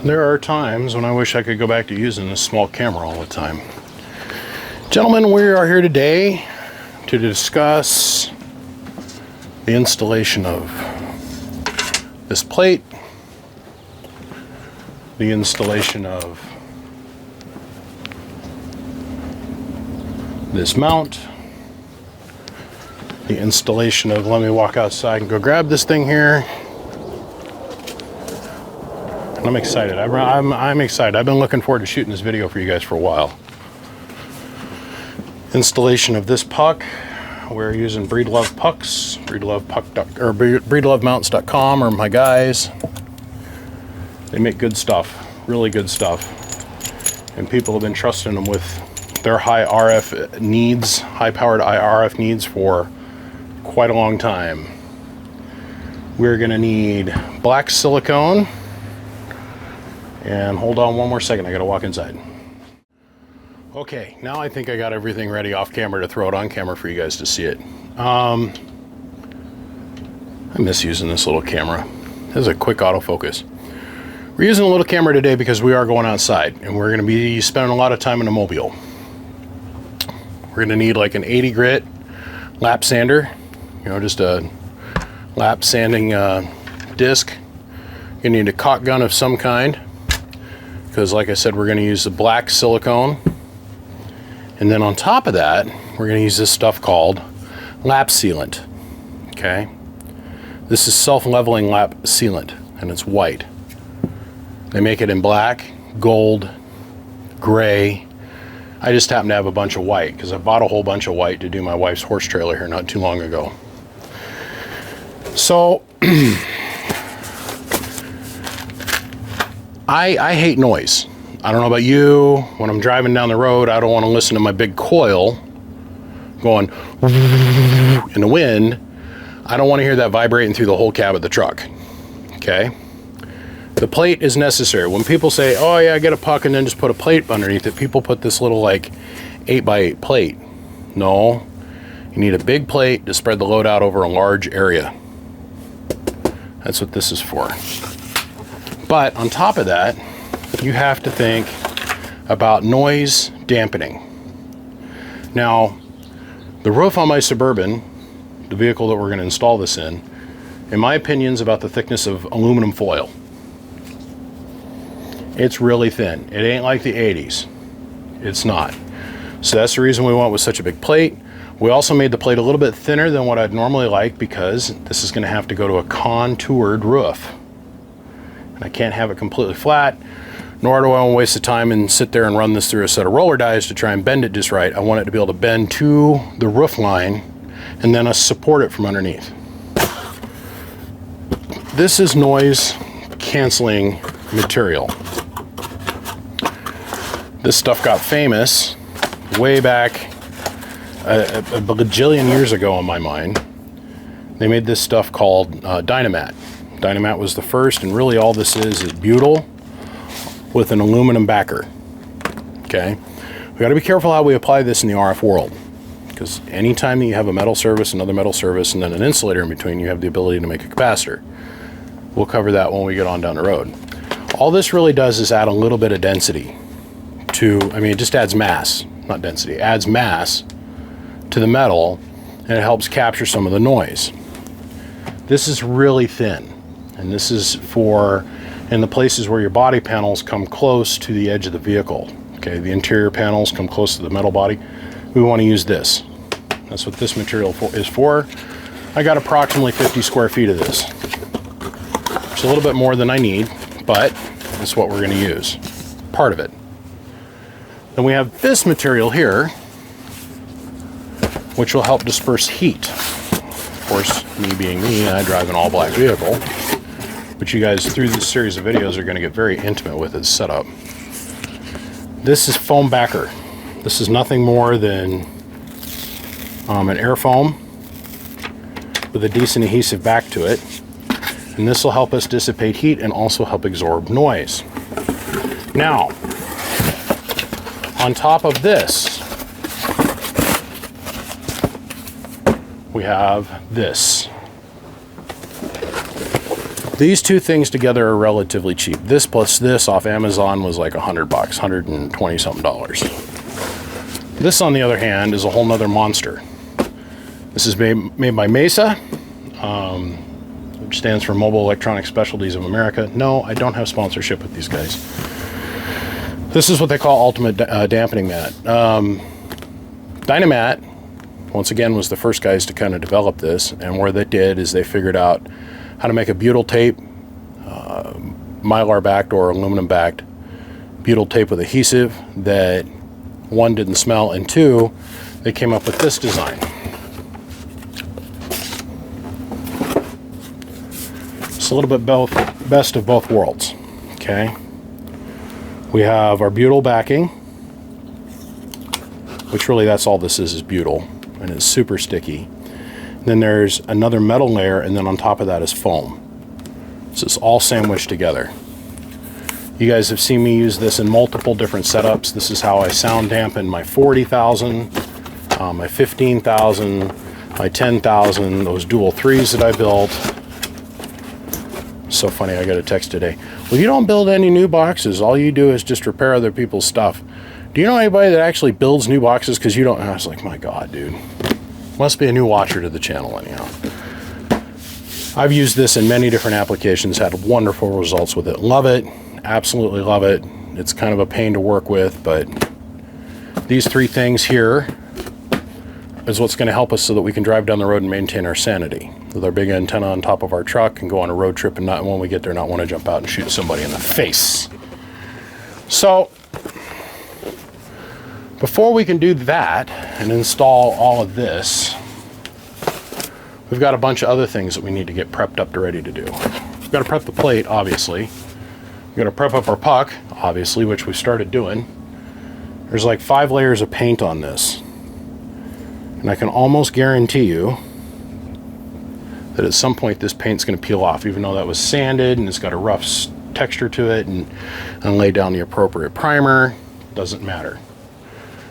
There are times when I wish I could go back to using this small camera all the time. Gentlemen, we are here today to discuss the installation of this plate, the installation of this mount, the installation of, let me walk outside and go grab this thing here. I'm excited. I'm excited. I've been looking forward to shooting this video for you guys for a while. Installation of this puck. We're using Breedlove pucks, breedlovemounts.com are my guys. They make good stuff, really good stuff. And people have been trusting them with their high RF needs, high-powered RF needs for quite a long time. We're gonna need black silicone. And hold on one more second, I gotta walk inside. Okay, now I think I got everything ready off camera to throw it on camera for you guys to see it. I miss using this little camera. This is a quick autofocus. We're using a little camera today because we are going outside and we're gonna be spending a lot of time in a mobile. We're gonna need like an 80 grit lap sander, you know, just a lap sanding disc. You're gonna need a caulk gun of some kind, because like I said, we're gonna use the black silicone. And then on top of that, we're gonna use this stuff called lap sealant, okay? This is self-leveling lap sealant, and it's white. They make it in black, gold, gray. I just happen to have a bunch of white, because I bought a whole bunch of white to do my wife's horse trailer here not too long ago. So, I hate noise. I don't know about you. When I'm driving down the road, I don't want to listen to my big coil going in the wind. I don't want to hear that vibrating through the whole cab of the truck. Okay? The plate is necessary. When people say, oh yeah, get a puck and then just put a plate underneath it, people put this little like 8x8 plate. No, you need a big plate to spread the load out over a large area. That's what this is for. But on top of that, you have to think about noise dampening. Now, the roof on my Suburban, the vehicle that we're going to install this in my opinion, is about the thickness of aluminum foil. It's really thin. It ain't like the 80s. It's not. So that's the reason we went with such a big plate. We also made the plate a little bit thinner than what I'd normally like, because this is going to have to go to a contoured roof. I can't have it completely flat, nor do I want to waste the time and sit there and run this through a set of roller dies to try and bend it just right. I want it to be able to bend to the roof line and then support it from underneath. This is noise canceling material. This stuff got famous way back a bajillion years ago in my mind. They made this stuff called Dynamat. Dynamat was the first, and really all this is butyl with an aluminum backer. Okay, we got to be careful how we apply this in the RF world, because anytime that you have a metal service, another metal service, and then an insulator in between, you have the ability to make a capacitor. We'll cover that when we get on down the road. All this really does is add a little bit of density to, I mean, it just adds mass, not density, adds mass to the metal, and it helps capture some of the noise. This is really thin. And this is for in the places where your body panels come close to the edge of the vehicle. Okay, the interior panels come close to the metal body. We want to use this. That's what this material is for. I got approximately 50 square feet of this. It's a little bit more than I need, but that's what we're going to use. Part of it. Then we have this material here, which will help disperse heat. Of course, me being me, I drive an all-black vehicle. But you guys, through this series of videos, are going to get very intimate with its setup. This is foam backer. This is nothing more than an air foam with a decent adhesive back to it. And this will help us dissipate heat and also help absorb noise. Now, on top of this, we have this. These two things together are relatively cheap. This plus this off Amazon was like $100, $120 something dollars. This, on the other hand, is a whole nother monster. This is made by Mesa, which stands for Mobile Electronic Specialties of America. No, I don't have sponsorship with these guys. This is what they call ultimate dampening mat. Dynamat, once again, was the first guys to kind of develop this, and what they did is they figured out how to make a butyl tape, mylar backed or aluminum backed butyl tape with adhesive that, one, didn't smell, and two, they came up with this design. It's a little bit best of both worlds. Okay, we have our butyl backing, which really that's all this is butyl, and it's super sticky. Then there's another metal layer, and then on top of that is foam. So it's all sandwiched together. You guys have seen me use this in multiple different setups. This is how I sound dampen my 40,000, my 15,000, my 10,000, those dual 3s that I built. So funny, I got a text today. Well, you don't build any new boxes. All you do is just repair other people's stuff. Do you know anybody that actually builds new boxes? Because you don't. And I was like, my God, dude. Must be a new watcher to the channel anyhow. I've used this in many different applications, had wonderful results with it. Love it. Absolutely love it. It's kind of a pain to work with, but these three things here is what's going to help us so that we can drive down the road and maintain our sanity with our big antenna on top of our truck and go on a road trip and not, when we get there, not want to jump out and shoot somebody in the face. So before we can do that and install all of this, we've got a bunch of other things that we need to get prepped up to ready to do. We've got to prep the plate, obviously. We've got to prep up our puck, obviously, which we started doing. There's like 5 layers of paint on this. And I can almost guarantee you that at some point this paint's going to peel off, even though that was sanded and it's got a rough texture to it, and lay down the appropriate primer. Doesn't matter.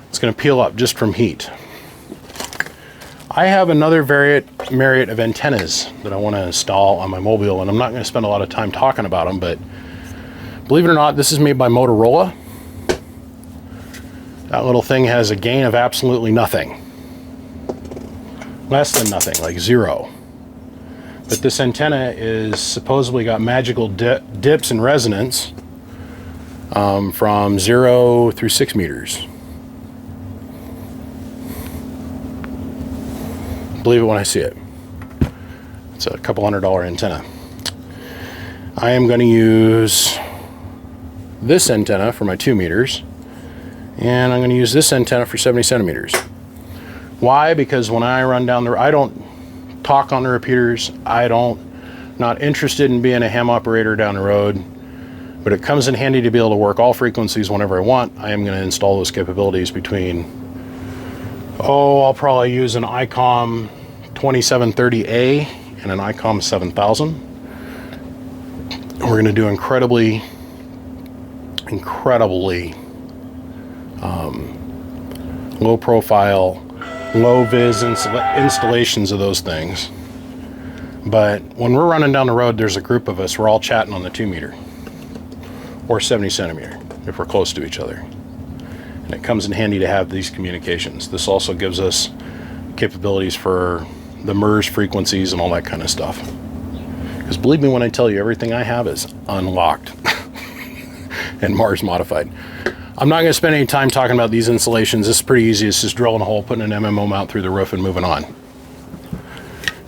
It's going to peel up just from heat. I have another myriad of antennas that I want to install on my mobile, and I'm not going to spend a lot of time talking about them, but believe it or not, this is made by Motorola. That little thing has a gain of absolutely nothing. Less than nothing, like 0. But this antenna is supposedly got magical dips in resonance from 0 through 6 meters. Believe it when I see it. It's a couple $100 antenna. I am going to use this antenna for my 2 meters, and I'm going to use this antenna for 70 centimeters. Why? Because when I run down I don't talk on the repeaters. Not interested in being a ham operator down the road, but it comes in handy to be able to work all frequencies whenever I want. I am going to install those capabilities between, I'll probably use an ICOM 2730A and an ICOM 7000. And we're going to do incredibly low profile, low vis installations of those things. But when we're running down the road, there's a group of us, we're all chatting on the 2 meter or 70 centimeter if we're close to each other. And it comes in handy to have these communications. This also gives us capabilities for the MERS frequencies and all that kind of stuff. Because believe me when I tell you, everything I have is unlocked and Mars modified. I'm not going to spend any time talking about these installations. This is pretty easy. It's just drilling a hole, putting an MMO mount through the roof, and moving on.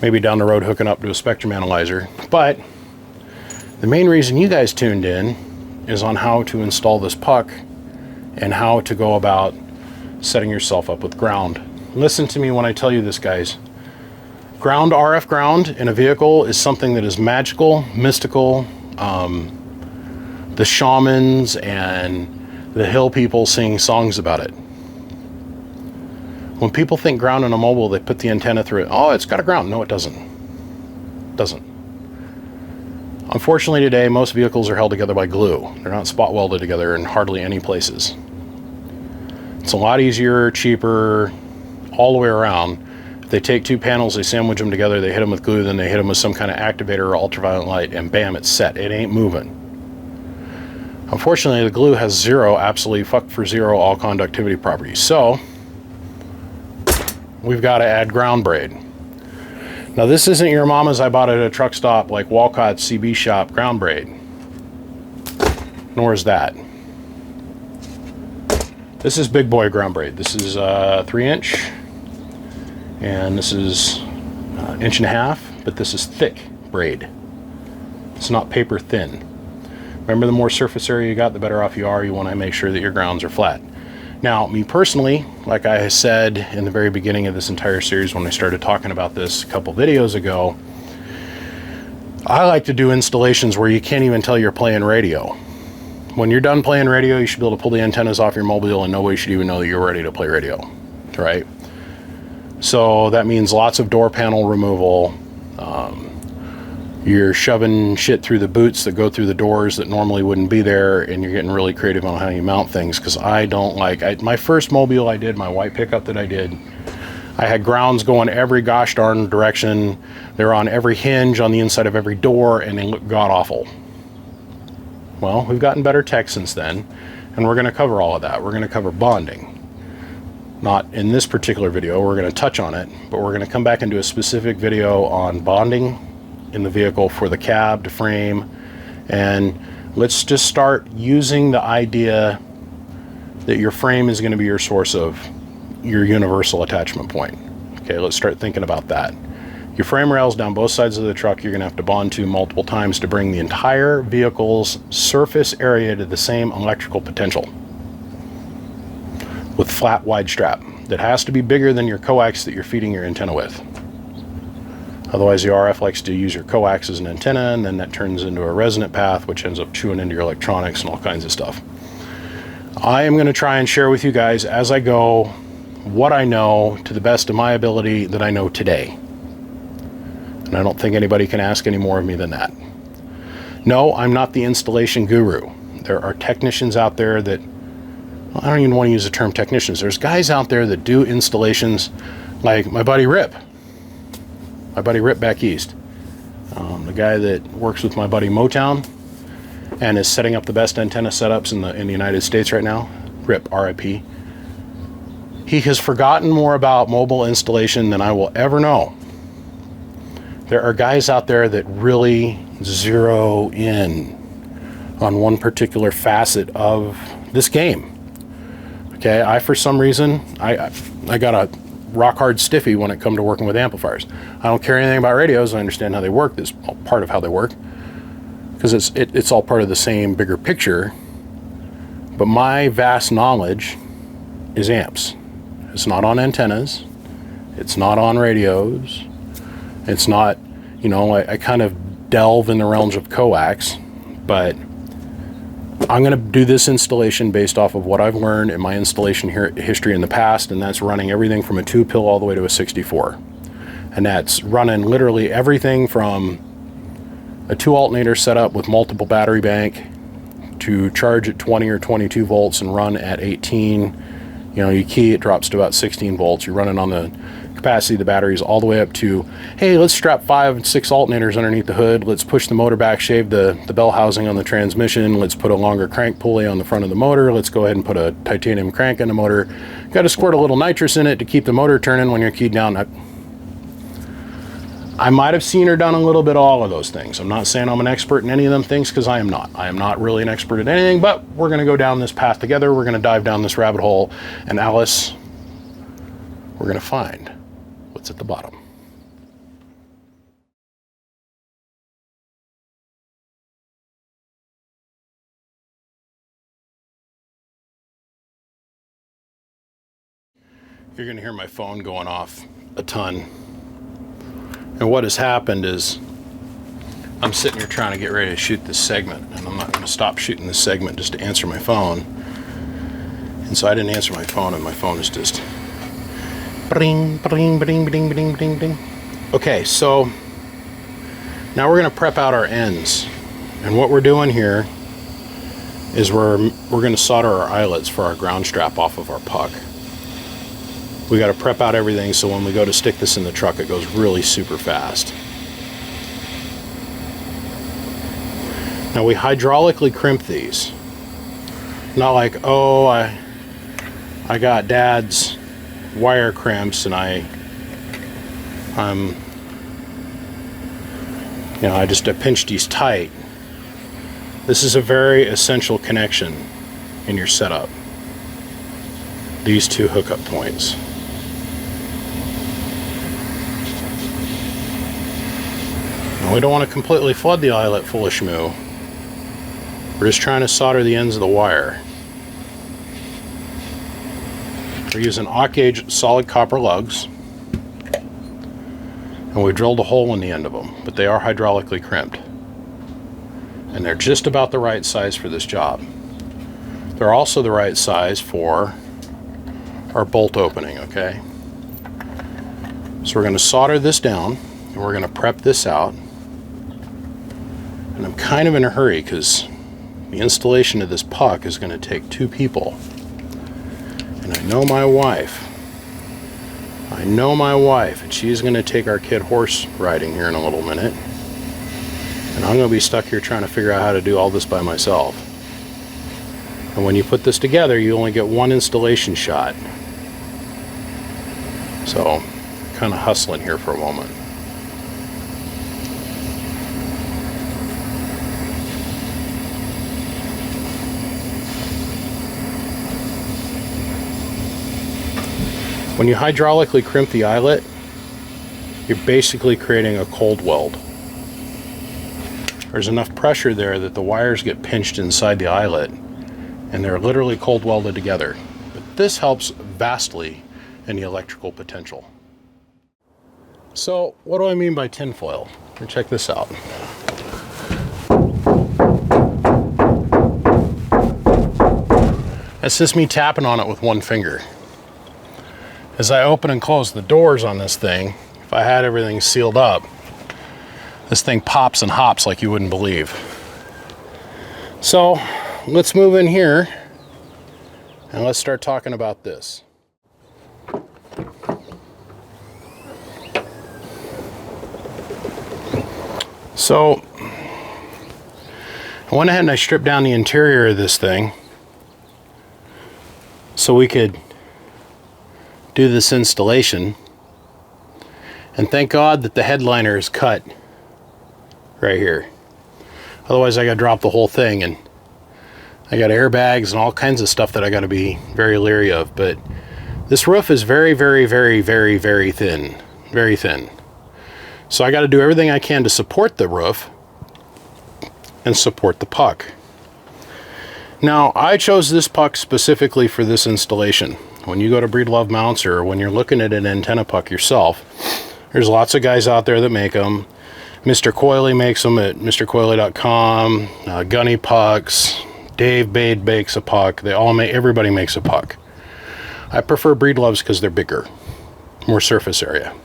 Maybe down the road hooking up to a spectrum analyzer. But the main reason you guys tuned in is on how to install this puck and how to go about setting yourself up with ground. Listen to me when I tell you this, guys. Ground, RF ground in a vehicle is something that is magical, mystical. The shamans and the hill people sing songs about it. When people think ground in a mobile, they put the antenna through it. Oh, it's got a ground. No, it doesn't. It doesn't. Unfortunately today, most vehicles are held together by glue. They're not spot welded together in hardly any places. It's a lot easier, cheaper, all the way around if They take two panels, they sandwich them together, they hit them with glue, then they hit them with some kind of activator or ultraviolet light, and bam, it's set. It ain't moving. Unfortunately, the glue has zero, absolutely fuck for zero, all conductivity properties. So we've got to add ground braid. Now this isn't your mama's I bought at a truck stop like Walcott's CB shop ground braid. Nor is that. This is big boy ground braid. This is 3-inch, and this is 1.5 inch, but this is thick braid. It's not paper thin. Remember, the more surface area you got, the better off you are. You want to make sure that your grounds are flat. Now, me personally, like I said in the very beginning of this entire series when I started talking about this a couple videos ago, I like to do installations where you can't even tell you're playing radio. When you're done playing radio, you should be able to pull the antennas off your mobile and nobody should even know that you're ready to play radio, right? So that means lots of door panel removal. You're shoving shit through the boots that go through the doors that normally wouldn't be there, and you're getting really creative on how you mount things, because I don't like... my first mobile I did, my white pickup that I did, I had grounds going every gosh darn direction. They're on every hinge on the inside of every door, and they look god-awful. Well, we've gotten better tech since then, and we're going to cover all of that. We're going to cover bonding. Not in this particular video, we're going to touch on it, but we're going to come back and do a specific video on bonding in the vehicle for the cab to frame. And let's just start using the idea that your frame is going to be your source of your universal attachment point. Okay, let's start thinking about that. Your frame rails down both sides of the truck, you're going to have to bond to multiple times to bring the entire vehicle's surface area to the same electrical potential with flat wide strap that has to be bigger than your coax that you're feeding your antenna with. Otherwise, the RF likes to use your coax as an antenna, and then that turns into a resonant path, which ends up chewing into your electronics and all kinds of stuff. I am going to try and share with you guys as I go what I know to the best of my ability that I know today. And I don't think anybody can ask any more of me than that. No, I'm not the installation guru. There are technicians out there that... I don't even want to use the term technicians. There's guys out there that do installations like my buddy Rip. My buddy Rip back east. The guy that works with my buddy Motown and is setting up the best antenna setups in the United States right now. Rip, RIP. He has forgotten more about mobile installation than I will ever know. There are guys out there that really zero in on one particular facet of this game. Okay, for some reason, I got a rock hard stiffy when it comes to working with amplifiers. I don't care anything about radios. I understand how they work. This is all part of how they work, because it's all part of the same bigger picture. But my vast knowledge is amps. It's not on antennas. It's not on radios. It's not, you know, I kind of delve in the realms of coax, but I'm going to do this installation based off of what I've learned in my installation history in the past, and that's running everything from a 2-pill all the way to a 64. And that's running literally everything from a 2 alternator setup with multiple battery bank to charge at 20 or 22 volts and run at 18. You know, you key, it drops to about 16 volts. You're running on the capacity of the batteries all the way up to, hey, let's strap 5 and 6 alternators underneath the hood. Let's push the motor back, shave the bell housing on the transmission. Let's put a longer crank pulley on the front of the motor. Let's go ahead and put a titanium crank in the motor. Got to squirt a little nitrous in it to keep the motor turning when you're keyed down. I might have seen or done a little bit of all of those things. I'm not saying I'm an expert in any of them things, because I am not. I am not really an expert at anything, but we're going to go down this path together. We're going to dive down this rabbit hole, and Alice, we're going to find what's at the bottom. You're going to hear my phone going off a ton. And what has happened is I'm sitting here trying to get ready to shoot this segment, and I'm not going to stop shooting this segment just to answer my phone. And so I didn't answer my phone, and my phone is just bring, bring, bring, bring, bring, bring, bring. Okay, so now we're going to prep out our ends. And what we're doing here is we're going to solder our eyelets for our ground strap off of our puck. we got to prep out everything so when we go to stick this in the truck, it goes really super fast. Now we hydraulically crimp these. Not like, oh, I got Dad's wire crimps and I pinched these tight. This is a very essential connection in your setup. These two hookup points. Now we don't want to completely flood the eyelet full of schmoo. We're just trying to solder the ends of the wire. We're using aught gauge solid copper lugs. And we drilled a hole in the end of them, but they are hydraulically crimped. And they're just about the right size for this job. They're also the right size for our bolt opening, okay? So we're going to solder this down, and we're going to prep this out. And I'm kind of in a hurry because the installation of this puck is going to take 2 people. And I know my wife, and she's going to take our kid horse riding here in a little minute. And I'm going to be stuck here trying to figure out how to do all this by myself. And when you put this together, you only get 1 installation shot. So, kind of hustling here for a moment. When you hydraulically crimp the eyelet, you're basically creating a cold weld. There's enough pressure there that the wires get pinched inside the eyelet, and they're literally cold welded together. But this helps vastly in the electrical potential. So, what do I mean by tinfoil? Check this out. That's just me tapping on it with 1 finger. As I open and close the doors on this thing, if I had everything sealed up, this thing pops and hops like you wouldn't believe. So let's move in here and let's start talking about this. So I went ahead and I stripped down the interior of this thing so we could do this installation, and thank God that the headliner is cut right here. Otherwise I gotta drop the whole thing, and I got airbags and all kinds of stuff that I gotta be very leery of. But this roof is very, very, very, very, very thin. Very thin. So I gotta do everything I can to support the roof and support the puck. Now, I chose this puck specifically for this installation. When you go to Breedlove Mounts, or when you're looking at an antenna puck yourself, there's lots of guys out there that make them. Mr. Coily makes them at mrcoily.com, Gunny Pucks, Dave Bade makes a puck. Everybody makes a puck. I prefer Breedloves because they're bigger, more surface area.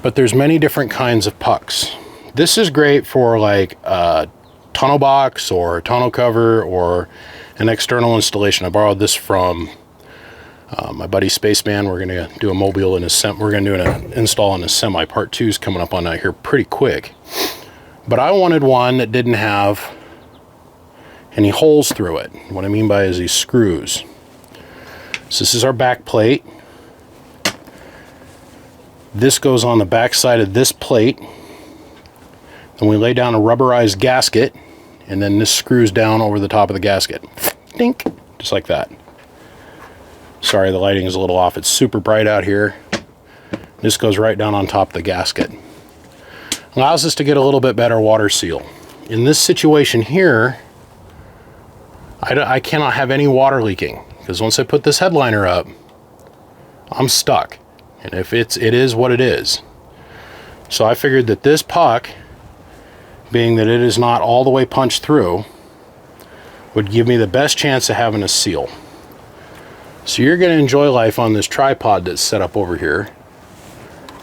But there's many different kinds of pucks. This is great for like a tonneau box or a tonneau cover or an external installation. I borrowed this from my buddy Spaceman. We're going to do a mobile in we're going to do an install on a semi. Part 2 is coming up on that here pretty quick. But I wanted one that didn't have any holes through it. What I mean by is these screws. So this is our back plate. This goes on the back side of this plate. Then we lay down a rubberized gasket, and then this screws down over the top of the gasket. Dink, just like that. Sorry, the lighting is a little off. It's super bright out here. This goes right down on top of the gasket. Allows us to get a little bit better water seal. In this situation here, I cannot have any water leaking, because once I put this headliner up, I'm stuck. And if it is what it is. So I figured that this puck, being that it is not all the way punched through, would give me the best chance of having a seal. So you're going to enjoy life on this tripod that's set up over here.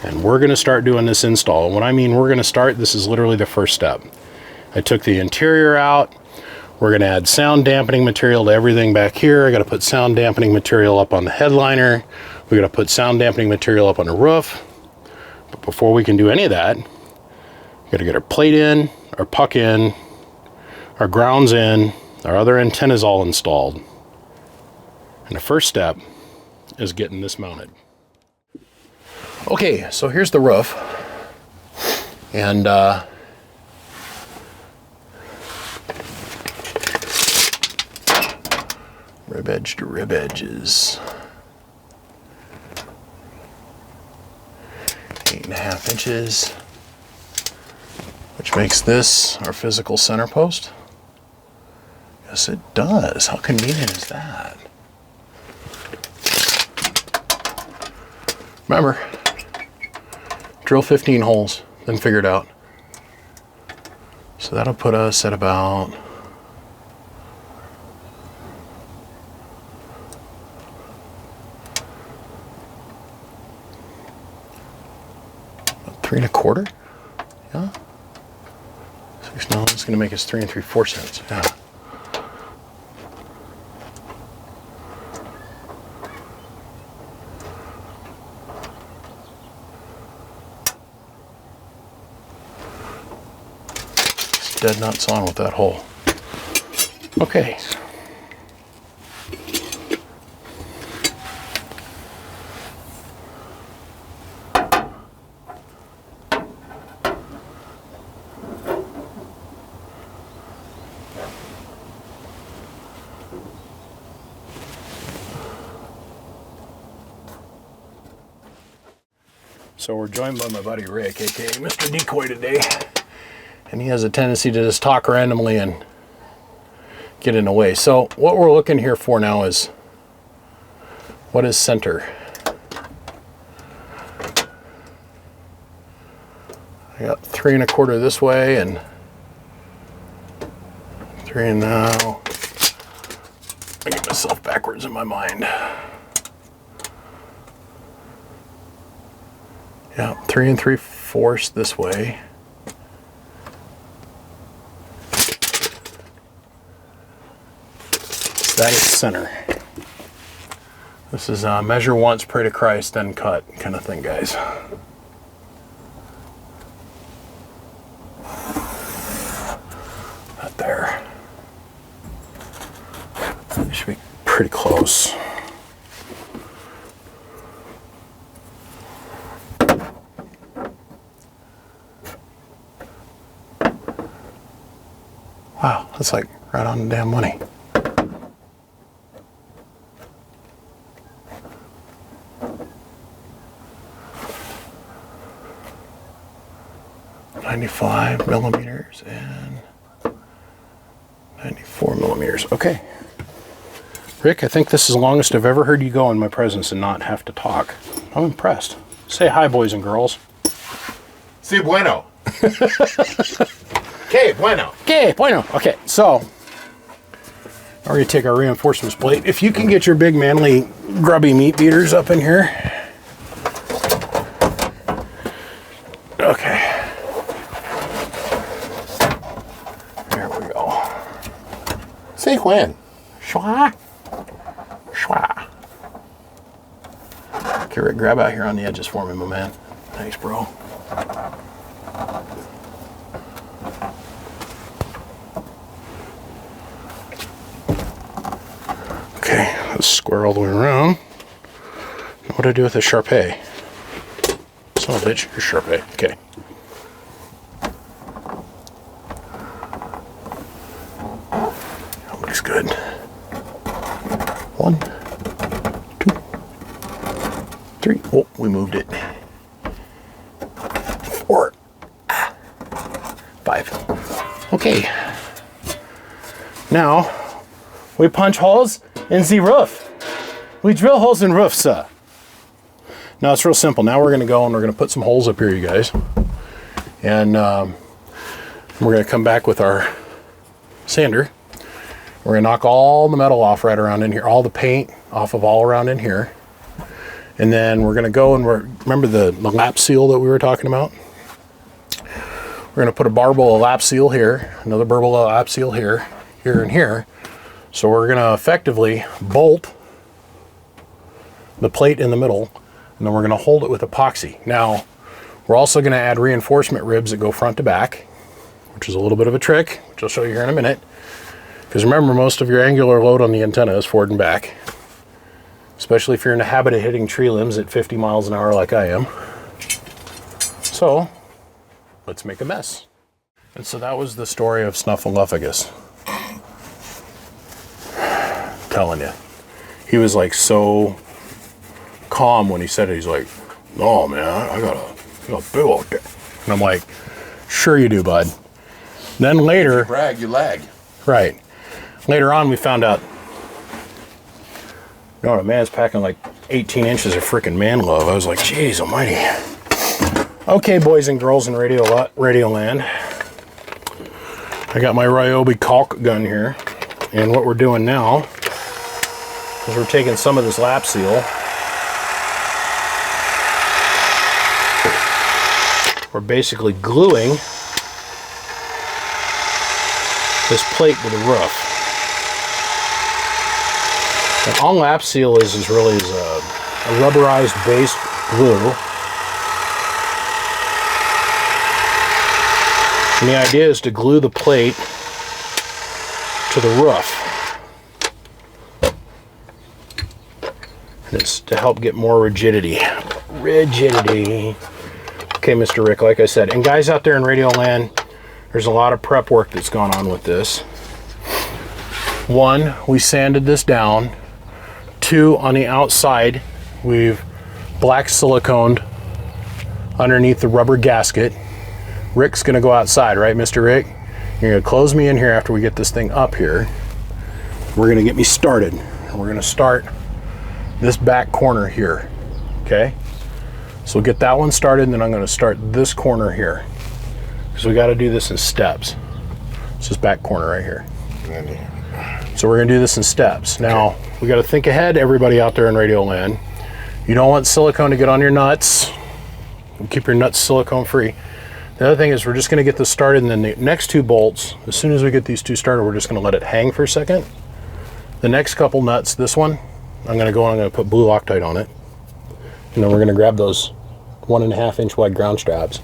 And we're going to start doing this install. And when I mean we're going to start, this is literally the first step. I took the interior out. We're going to add sound dampening material to everything back here. I got to put sound dampening material up on the headliner. We got to put sound dampening material up on the roof. But before we can do any of that, we got to get our plate in, our puck in, our grounds in, our other antennas all installed. And the first step is getting this mounted. Okay, so here's the roof. And rib edge to rib edge is 8.5 inches, which makes this our physical center post. Yes, it does. How convenient is that? Remember, drill 15 holes, then figure it out. So that'll put us at about 3 1/4. Yeah. No, it's going to make us 3 3/4 cents. Yeah. Dead nuts on with that hole. Okay. So we're joined by my buddy Rick, aka Mr. Decoy today. And he has a tendency to just talk randomly and get in the way. So what we're looking here for now is, what is center? I got 3 1/4 this way and 3 and now. I get myself backwards in my mind. Yeah, 3 3/4 this way. That is center. This is measure once, pray to Christ, then cut kind of thing, guys. That there. It should be pretty close. Wow, that's like right on the damn money. .95 millimeters and 94 millimeters. Okay. Rick, I think this is the longest I've ever heard you go in my presence and not have to talk. I'm impressed. Say hi, boys and girls. Si bueno. Que bueno. Que bueno. Okay, so we're going to take our reinforcements plate. If you can get your big manly grubby meat beaters up in here. Okay. There we go. Say when. Schwa. Schwa. Okay, Rick, grab out here on the edges for me, my man. Thanks, bro. Okay, let's square all the way around. Now what do I do with this Sharpay? Son of a bitch, here's Sharpay. Okay. That looks good. 1, 2, 3. Oh, we moved it. 4, 5. Okay. Now we punch holes in the roof. We drill holes in roofs, sir. Now it's real simple. Now we're going to go and we're going to put some holes up here, you guys. And we're going to come back with our sander. We're going to knock all the metal off right around in here, all the paint off of all around in here. And then we're going to go and remember the lap seal that we were talking about? We're going to put a barbell of lap seal here, another barbell of lap seal here, here and here. So we're going to effectively bolt the plate in the middle, and then we're going to hold it with epoxy. Now, we're also going to add reinforcement ribs that go front to back, which is a little bit of a trick, which I'll show you here in a minute. Because remember, most of your angular load on the antenna is forward and back, especially if you're in the habit of hitting tree limbs at 50 miles an hour like I am. So, let's make a mess. And so that was the story of Snuffleupagus. Telling you. He was like so calm when he said it. He's like, "Oh man, I got a big old dick." And I'm like, "Sure you do, bud." Then later, You brag, you lag. right. Later on, we found out, you know, a man's packing like 18 inches of freaking man love. I was like, "Geez almighty." Okay, boys and girls in Radio Land. I got my Ryobi caulk gun here. And what we're doing now is we're taking some of this lap seal. We're basically gluing this plate to the roof. And all lap seal is really a rubberized base glue. And the idea is to glue the plate to the roof. And it's to help get more rigidity. Rigidity. Okay, Mr. Rick, like I said. And guys out there in Radio Land, there's a lot of prep work that's gone on with this. 1, we sanded this down. 2, on the outside, we've black siliconed underneath the rubber gasket. Rick's gonna go outside, right, Mr. Rick? You're gonna close me in here after we get this thing up here. We're gonna get me started. And we're gonna start this back corner here, okay? So we'll get that one started, and then I'm gonna start this corner here. Because we gotta do this in steps. It's this back corner right here. So we're gonna do this in steps. Now, we gotta think ahead, everybody out there in Radio Land. You don't want silicone to get on your nuts. Keep your nuts silicone free. The other thing is we're just going to get this started, and then the next 2 bolts, as soon as we get these 2 started, we're just going to let it hang for a second. The next couple nuts, this one, I'm going to go and I'm going to put blue Loctite on it. And then we're going to grab those 1.5 inch wide ground straps.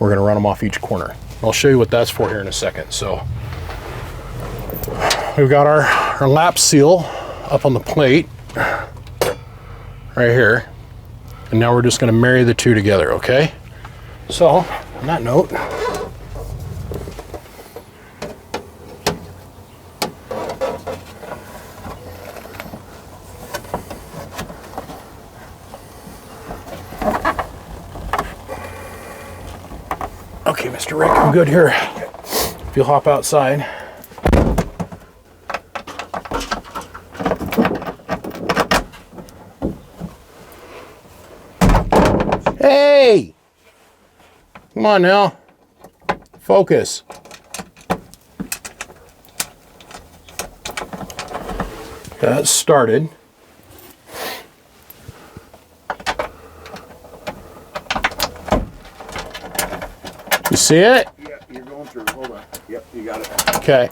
We're going to run them off each corner. I'll show you what that's for here in a second. So we've got our lap seal up on the plate right here. And now we're just going to marry the 2 together, okay? So, on that note, okay, Mr. Rick, I'm good here. If you'll hop outside. Hey! Come on now. Focus. That started. You see it? Yeah, you're going through. Hold on. Yep, you got it. Okay.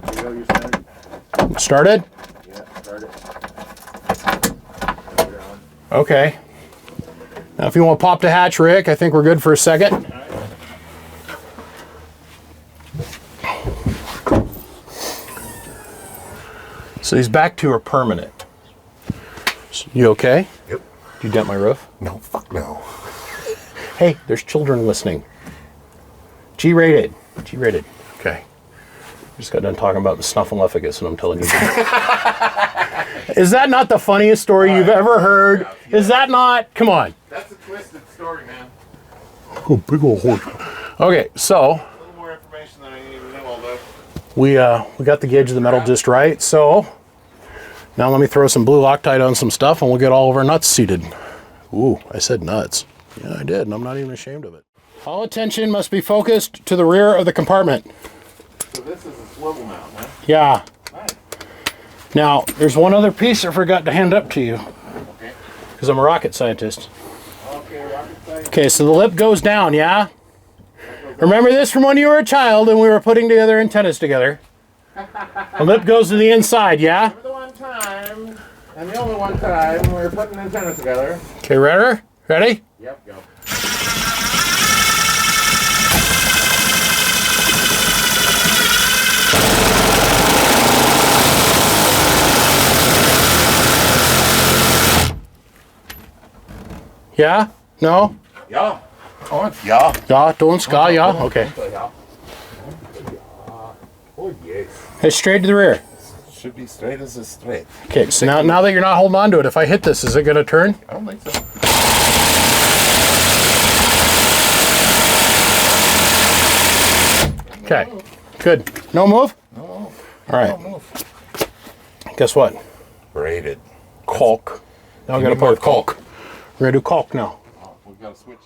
Here you go, you're started. Started? Yeah, started. Okay. Now if you want to pop the hatch, Rick, I think we're good for a second. So these back 2 are permanent. You okay? Yep. Did you dent my roof? No, fuck no. Hey, there's children listening. G-rated. G-rated. Okay. Just got done talking about the Snuffleupagus, and I'm telling you. Is that not the funniest story you've ever heard? Yeah. Is that not? Come on. That's a twisted story, man. Oh, big old horse. Okay, so A little more information than I need to know, although. we got the gauge of the metal just right. So now let me throw some blue Loctite on some stuff, and we'll get all of our nuts seated. Ooh, I said nuts. Yeah, I did, and I'm not even ashamed of it. All attention must be focused to the rear of the compartment. So this is a swivel mount, huh? Yeah. Nice. Now, there's one other piece I forgot to hand up to you. Okay. Because I'm a rocket scientist. Okay, rocket science. Okay, so the lip goes down, yeah? That goes Remember this from when you were a child and we were putting together antennas together? The lip goes to the inside, yeah? Remember the one time, and the only one time, we were putting antennas together. Okay, ready? Ready? Yep, go. Yeah? No? Ja. Und ja. Ja, don't ska, yeah? Okay. Ja. Oh yes. Hey, straight to the rear. Should be straight as a straight. Okay, so now that you're not holding on to it, if I hit this, is it going to turn? I don't think so. Okay, good. No move? No move. All right. No move. Guess what? Braided. Caulk. Now I'm going to put caulk. We're going to do caulk now. Oh, we've got to switch.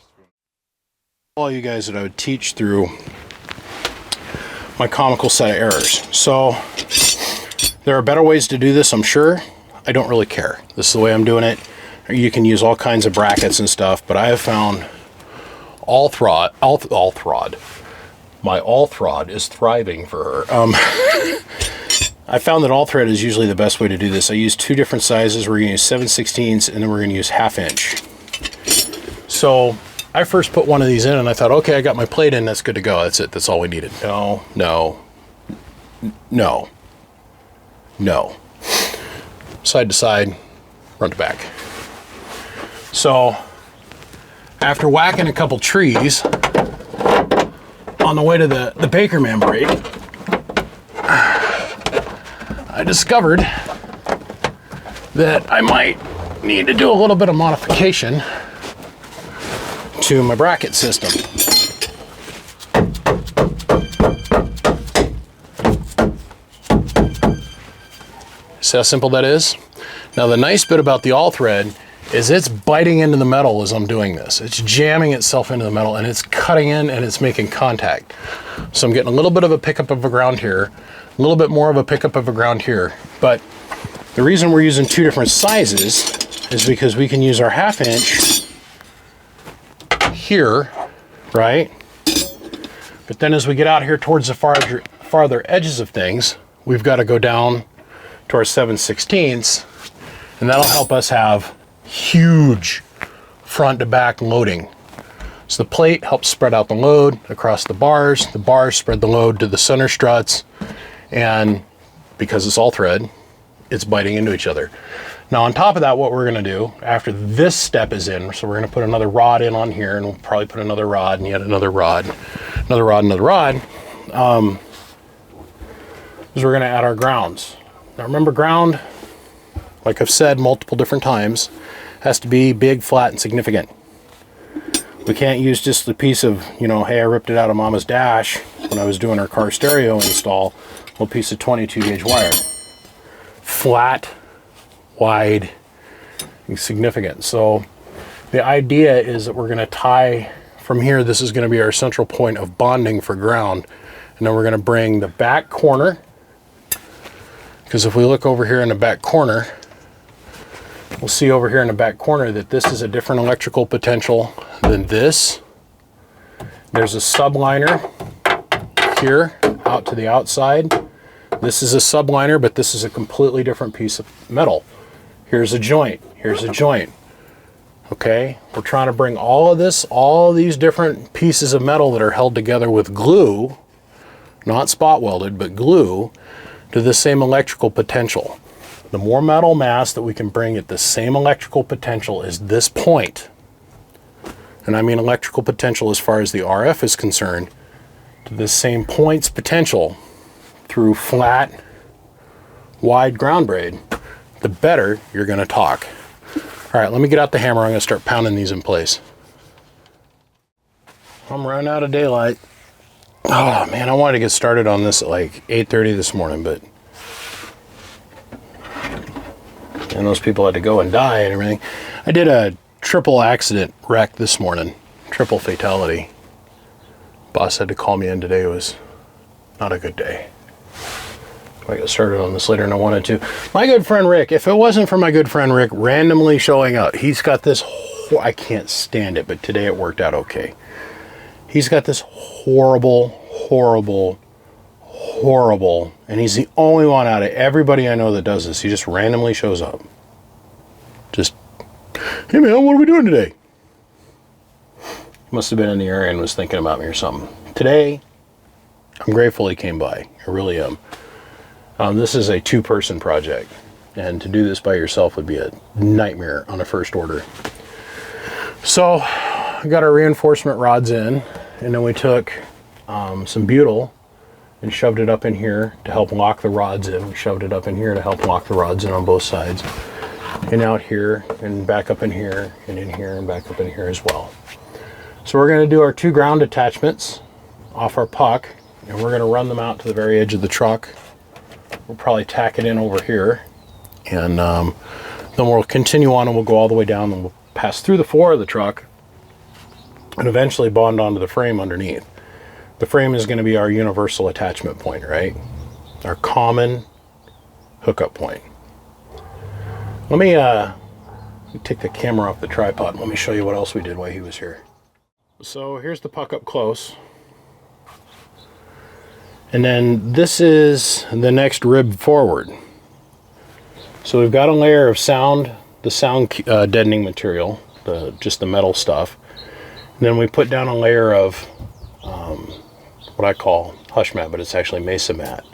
All you guys that I would teach through my comical set of errors. So there are better ways to do this, I'm sure. I don't really care. This is the way I'm doing it. You can use all kinds of brackets and stuff, but I have found all throd. My all throd is thriving for her. I found that all thread is usually the best way to do this. I use two different sizes. We're going to use 7/16 and then we're going to use 1/2 inch. So I first put one of these in and I thought, okay, I got my plate in, that's good to go. That's it, that's all we needed. No, no, no, no. Side to side, front to back. So after whacking a couple trees on the way to the Bakerman braid, I discovered that I might need to do a little bit of modification to my bracket system. See how simple that is? Now the nice bit about the all thread is it's biting into the metal as I'm doing this. It's jamming itself into the metal and it's cutting in and it's making contact. So I'm getting a little bit of a pickup of a ground here, a little bit more of a pickup of a ground here. But the reason we're using two different sizes is because we can use our 1/2 inch here, right? But then as we get out here towards the farther edges of things, we've got to go down to our 7/16, and that'll help us have huge front to back loading. So the plate helps spread out the load across the bars spread the load to the center struts, and because it's all thread, it's biting into each other. Now on top of that, what we're going to do after this step is in, so we're going to put another rod in on here, and we'll probably put another rod and yet another rod, another rod, another rod, is we're going to add our grounds. Now remember, ground, like I've said multiple different times, has to be big, flat, and significant. We can't use just the piece of, you know, hey, I ripped it out of Mama's dash when I was doing her car stereo install, a little piece of 22 gauge wire. Flat, wide, and significant. So the idea is that we're going to tie from here. This is going to be our central point of bonding for ground, and then we're going to bring the back corner, because if we look over here in the back corner, we'll see over here in the back corner that this is a different electrical potential than this. There's a subliner here out to the outside. This is a subliner, but this is a completely different piece of metal. Here's a joint, here's a joint. Okay, we're trying to bring all of this, all these different pieces of metal that are held together with glue, not spot welded, but glue, to the same electrical potential. The more metal mass that we can bring at the same electrical potential as this point, and I mean electrical potential as far as the RF is concerned, to the same point's potential through flat, wide ground braid, the better you're going to talk. All right, let me get out the hammer. I'm going to start pounding these in place. I'm running out of daylight. Oh man, I wanted to get started on this at like 8:30 this morning, but and those people had to go and die and everything. I did a triple accident wreck this morning, triple fatality. Boss had to call me in today. It was not a good day. I got started on this later than I wanted to. My good friend Rick, if it wasn't for my good friend Rick randomly showing up, he's got this whole, I can't stand it, but today it worked out okay. He's got this horrible, and he's the only one out of everybody I know that does this. He just randomly shows up. Just, hey man, what are we doing today? Must have been in the area and was thinking about me or something. Today, I'm grateful he came by. I really am. This is a 2-person project, and to do this by yourself would be a nightmare on a first order. So, I got our reinforcement rods in, and then we took some butyl and shoved it up in here to help lock the rods in. We shoved it up in here to help lock the rods in on both sides. And out here, and back up in here, and in here, and back up in here as well. So we're going to do our 2 ground attachments off our puck, and we're going to run them out to the very edge of the truck. We'll probably tack it in over here, and then we'll continue on and we'll go all the way down and we'll pass through the floor of the truck and eventually bond onto the frame underneath. The frame is going to be our universal attachment point, right? Our common hookup point. Let me take the camera off the tripod. Let me show you what else we did while he was here. So here's the puck up close. And then this is the next rib forward. So we've got a layer of the sound deadening material, just the metal stuff. And then we put down a layer of what I call hush mat, but it's actually mesa mat.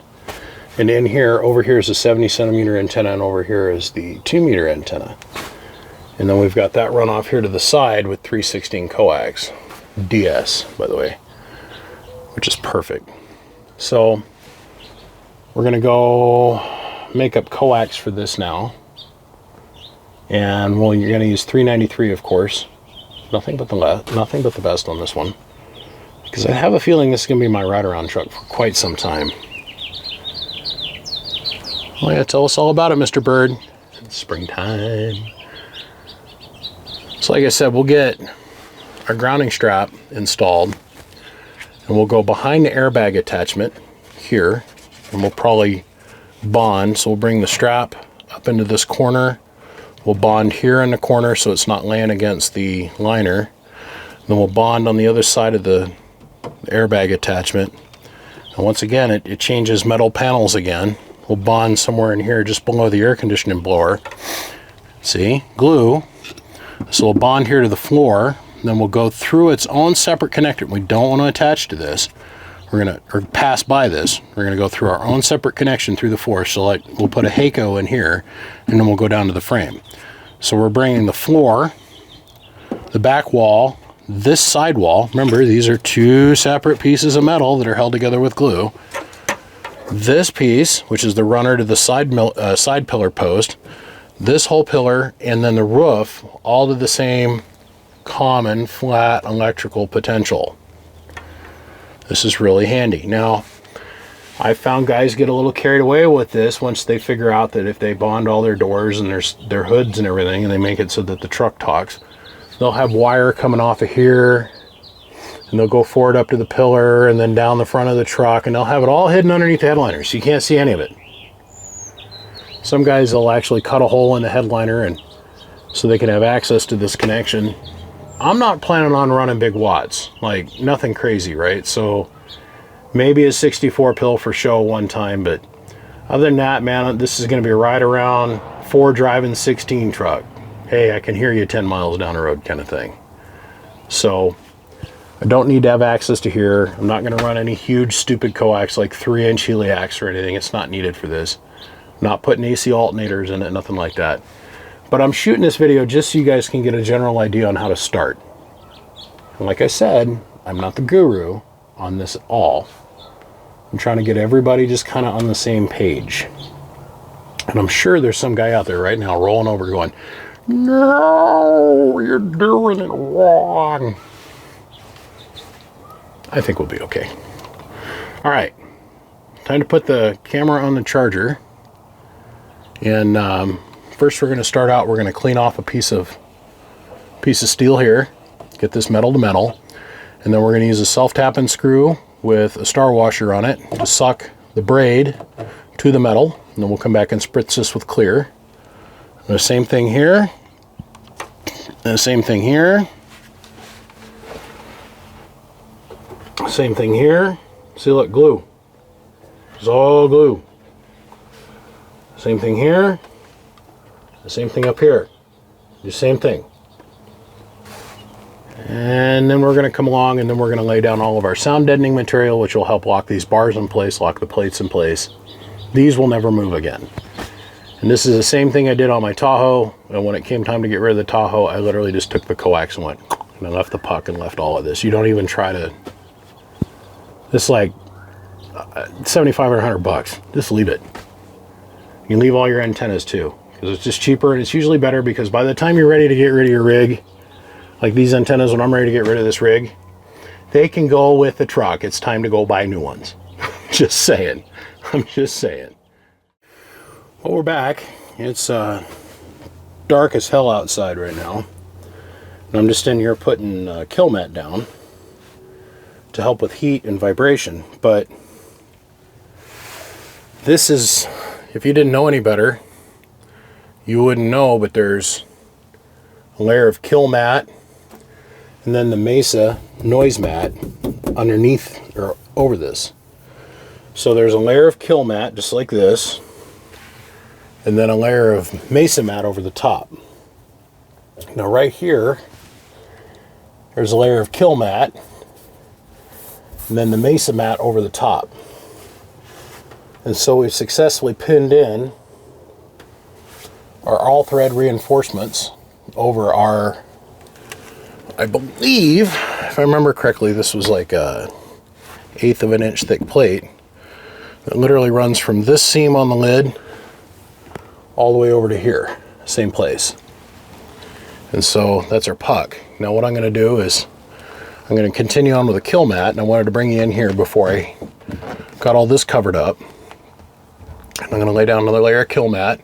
And in here, over here is a 70 centimeter antenna, and over here is the 2 meter antenna. And then we've got that run off here to the side with 316 coax. DS, by the way, which is perfect. So we're going to go make up coax for this now. And well, you're going to use 393, of course. Nothing but the best on this one. Because I have a feeling this is going to be my ride-around truck for quite some time. Oh yeah, tell us all about it, Mr. Bird. It's springtime. So like I said, we'll get our grounding strap installed. And we'll go behind the airbag attachment here, and we'll probably bond. So we'll bring the strap up into this corner. We'll bond here in the corner so it's not laying against the liner. Then we'll bond on the other side of the airbag attachment. And once again, it changes metal panels again. We'll bond somewhere in here just below the air conditioning blower. See, glue. So we'll bond here to the floor. Then we'll go through its own separate connector. We don't want to attach to this. We're going to, or pass by this. We're going to go through our own separate connection through the floor. So like we'll put a Heiko in here, and then we'll go down to the frame. So we're bringing the floor, the back wall, this side wall. Remember, these are 2 separate pieces of metal that are held together with glue. This piece, which is the runner to the side pillar post, this whole pillar, and then the roof, all to the same common flat electrical potential. This is really handy. Now, I found guys get a little carried away with this once they figure out that if they bond all their doors and their hoods and everything, and they make it so that the truck talks, they'll have wire coming off of here, and they'll go forward up to the pillar and then down the front of the truck, and they'll have it all hidden underneath the headliner, so you can't see any of it. Some guys will actually cut a hole in the headliner and so they can have access to this connection. I'm not planning on running big watts, like nothing crazy, right? So maybe a 64 pill for show one time, but other than that, man, this is going to be a ride around 4 driving 16 truck. Hey, I can hear you 10 miles down the road kind of thing. So I don't need to have access to here. I'm not going to run any huge stupid coax like 3-inch heliax or anything. It's not needed for this. I'm not putting AC alternators in it, nothing like that. But I'm shooting this video just so you guys can get a general idea on how to start. And like I said, I'm not the guru on this at all. I'm trying to get everybody just kind of on the same page. And I'm sure there's some guy out there right now rolling over going, no, you're doing it wrong. I think we'll be okay. All right, time to put the camera on the charger. And first we're going to start out, we're going to clean off a piece of steel here, get this metal to metal, and then we're going to use a self-tapping screw with a star washer on it to suck the braid to the metal, and then we'll come back and spritz this with clear. And the same thing here, and the same thing here. Same thing here. See, look, glue. It's all glue. Same thing here. The same thing up here. The same thing. And then we're going to come along and then we're going to lay down all of our sound deadening material, which will help lock these bars in place, lock the plates in place. These will never move again. And this is the same thing I did on my Tahoe. And when it came time to get rid of the Tahoe, I literally just took the coax and went, and I left the puck and left all of this. You don't even try to, this is like 75 or 100 bucks. Just leave it. You can leave all your antennas too, because it's just cheaper, and it's usually better because by the time you're ready to get rid of your rig, like these antennas, when I'm ready to get rid of this rig, they can go with the truck. It's time to go buy new ones. Just saying. I'm just saying. Well, we're back. It's dark as hell outside right now. And I'm just in here putting kill mat down to help with heat and vibration. But this is, if you didn't know any better, you wouldn't know, but there's a layer of kill mat and then the Mesa noise mat underneath or over this. So there's a layer of kill mat just like this, and then a layer of Mesa mat over the top. Now right here, there's a layer of kill mat, and then the Mesa mat over the top. And so we've successfully pinned in our all-thread reinforcements over our, I believe, if I remember correctly, this was like a 1/8 of an inch thick plate that literally runs from this seam on the lid all the way over to here, same place. And so that's our puck. Now what I'm going to do is I'm going to continue on with the kill mat, and I wanted to bring you in here before I got all this covered up. And I'm going to lay down another layer of kill mat,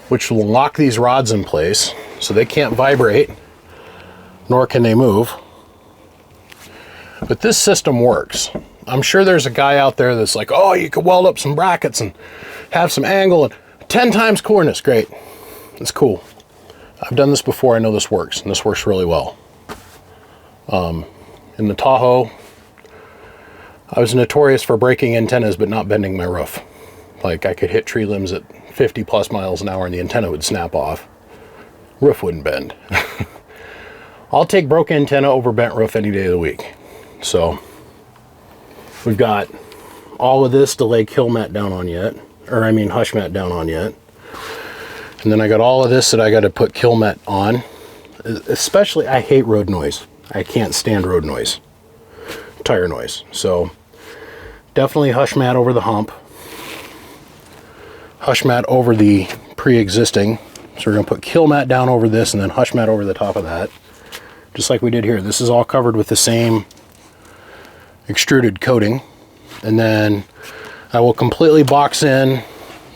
which will lock these rods in place so they can't vibrate, nor can they move. But this system works. I'm sure there's a guy out there that's like, oh, you could weld up some brackets and have some angle and 10 times coolness. Great. It's cool. I've done this before. I know this works, and this works really well. In the Tahoe, I was notorious for breaking antennas but not bending my roof. Like, I could hit tree limbs at 50 plus miles an hour and the antenna would snap off. Roof wouldn't bend. I'll take broken antenna over bent roof any day of the week. So we've got all of this to lay kill mat down on yet, or I mean hush mat down on yet. And then I got all of this that I got to put kill mat on. Especially, I hate road noise. I can't stand road noise, tire noise. So definitely hush mat over the hump. Hush mat over the pre-existing. So we're going to put kill mat down over this and then hush mat over the top of that. Just like we did here. This is all covered with the same extruded coating. And then I will completely box in,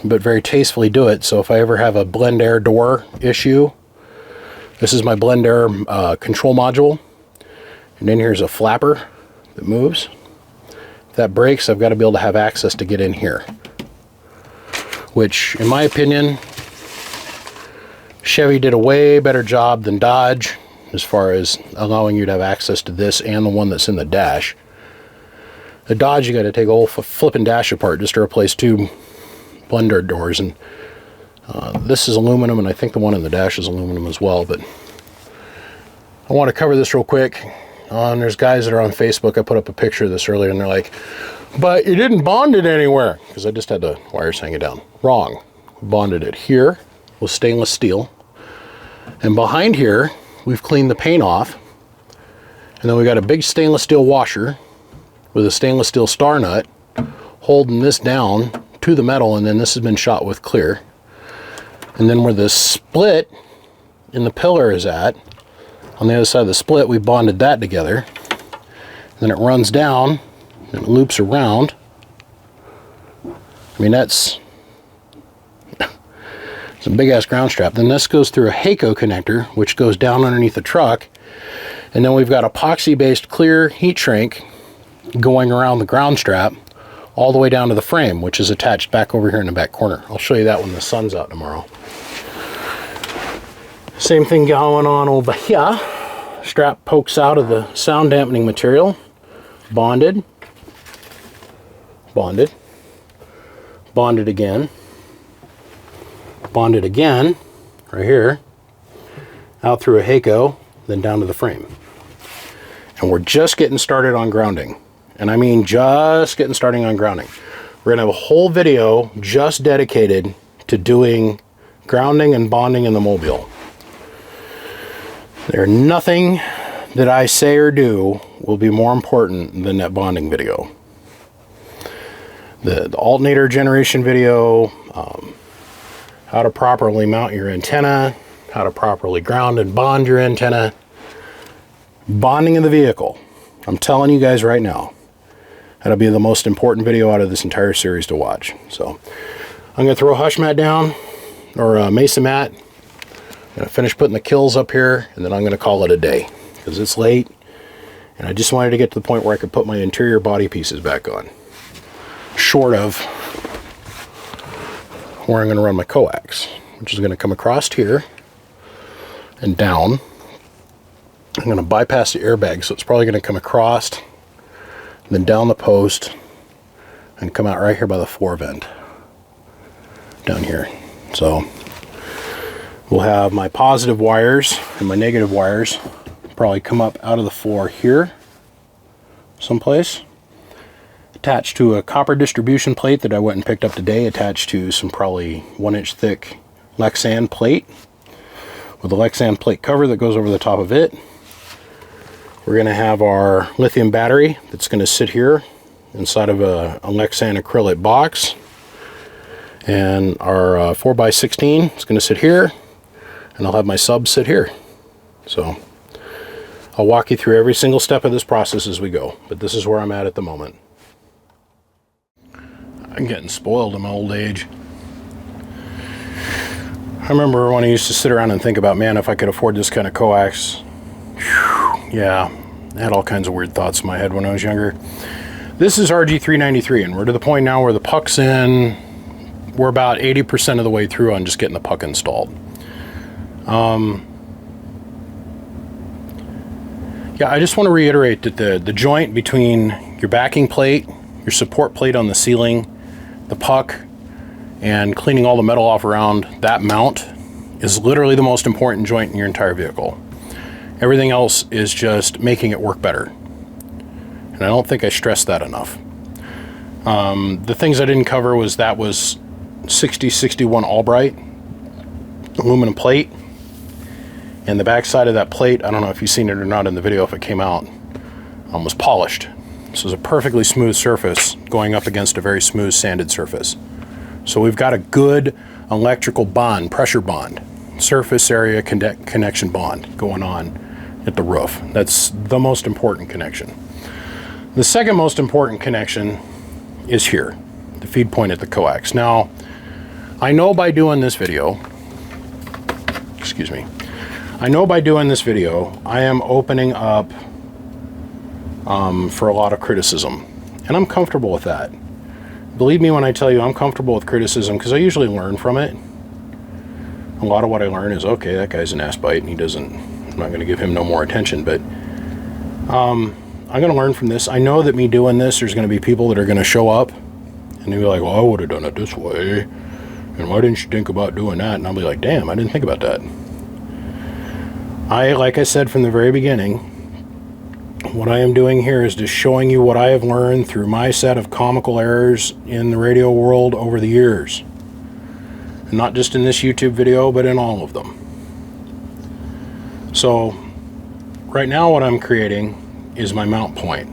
but very tastefully do it. So if I ever have a blend air door issue, this is my blend air control module. And then here's a flapper that moves. If that breaks, I've got to be able to have access to get in here. Which, in my opinion, Chevy did a way better job than Dodge as far as allowing you to have access to this and the one that's in the dash. The Dodge, you got to take a whole flipping dash apart just to replace 2 blender doors, and this is aluminum, and I think the one in the dash is aluminum as well. But I want to cover this real quick. And there's guys that are on Facebook. I put up a picture of this earlier, and they're like, but you didn't bond it anywhere, because I just had the wires hanging down. Wrong. Bonded it here with stainless steel, and behind here we've cleaned the paint off, and then we got a big stainless steel washer with a stainless steel star nut holding this down to the metal, and then this has been shot with clear. And then where the split in the pillar is at, on the other side of the split, we bonded that together. Then it runs down and it loops around. I mean, that's it's a big ass ground strap. Then this goes through a Heiko connector, which goes down underneath the truck. And then we've got epoxy based clear heat shrink going around the ground strap all the way down to the frame, which is attached back over here in the back corner. I'll show you that when the sun's out tomorrow. Same thing going on over here. Strap pokes out of the sound dampening material, bonded, bonded, bonded again, right here, out through a Heiko, then down to the frame. And we're just getting started on grounding. And I mean just getting started on grounding. We're gonna have a whole video just dedicated to doing grounding and bonding in the mobile. There's nothing that I say or do will be more important than that bonding video. The alternator generation video, how to properly mount your antenna, how to properly ground and bond your antenna, bonding in the vehicle. I'm telling you guys right now, that'll be the most important video out of this entire series to watch. So I'm going to throw a hush mat down, or a mesa mat. I'm going to finish putting the kills up here, and then I'm going to call it a day because it's late, and I just wanted to get to the point where I could put my interior body pieces back on, short of where I'm going to run my coax, which is going to come across here and down. I'm going to bypass the airbag, so it's probably going to come across, then down the post, and come out right here by the floor vent, down here. So we'll have my positive wires and my negative wires probably come up out of the floor here, someplace, attached to a copper distribution plate that I went and picked up today, attached to some probably 1-inch thick Lexan plate, with a Lexan plate cover that goes over the top of it. We're going to have our lithium battery that's going to sit here inside of a Lexan acrylic box. And our 4x16 is going to sit here. And I'll have my sub sit here. So I'll walk you through every single step of this process as we go. But this is where I'm at the moment. I'm getting spoiled in my old age. I remember when I used to sit around and think about, man, if I could afford this kind of coax. Yeah, I had all kinds of weird thoughts in my head when I was younger. This is RG393, and we're to the point now where the puck's in. We're about 80% of the way through on just getting the puck installed. Yeah, I just want to reiterate that the joint between your backing plate, your support plate on the ceiling, the puck, and cleaning all the metal off around that mount is literally the most important joint in your entire vehicle. Everything else is just making it work better. And I don't think I stressed that enough. The things I didn't cover was 6061 Albright aluminum plate. And the back side of that plate, I don't know if you've seen it or not in the video if it came out, was polished. This was a perfectly smooth surface going up against a very smooth sanded surface. So we've got a good electrical bond, pressure bond, surface area connection bond going on at the roof. That's the most important connection. The second most important connection is here, the feed point at the coax. Now, I know by doing this video, I am opening up for a lot of criticism, and I'm comfortable with that. Believe me when I tell you I'm comfortable with criticism, because I usually learn from it. A lot of what I learn is, okay, that guy's an ass bite, and I'm not going to give him no more attention, but I'm going to learn from this. I know that me doing this, there's going to be people that are going to show up, and they'll be like, well, I would have done it this way, and why didn't you think about doing that? And I'll be like, damn, I didn't think about that. Like I said from the very beginning, what I am doing here is just showing you what I have learned through my set of comical errors in the radio world over the years. And not just in this YouTube video, but in all of them. So, right now what I'm creating is my mount point.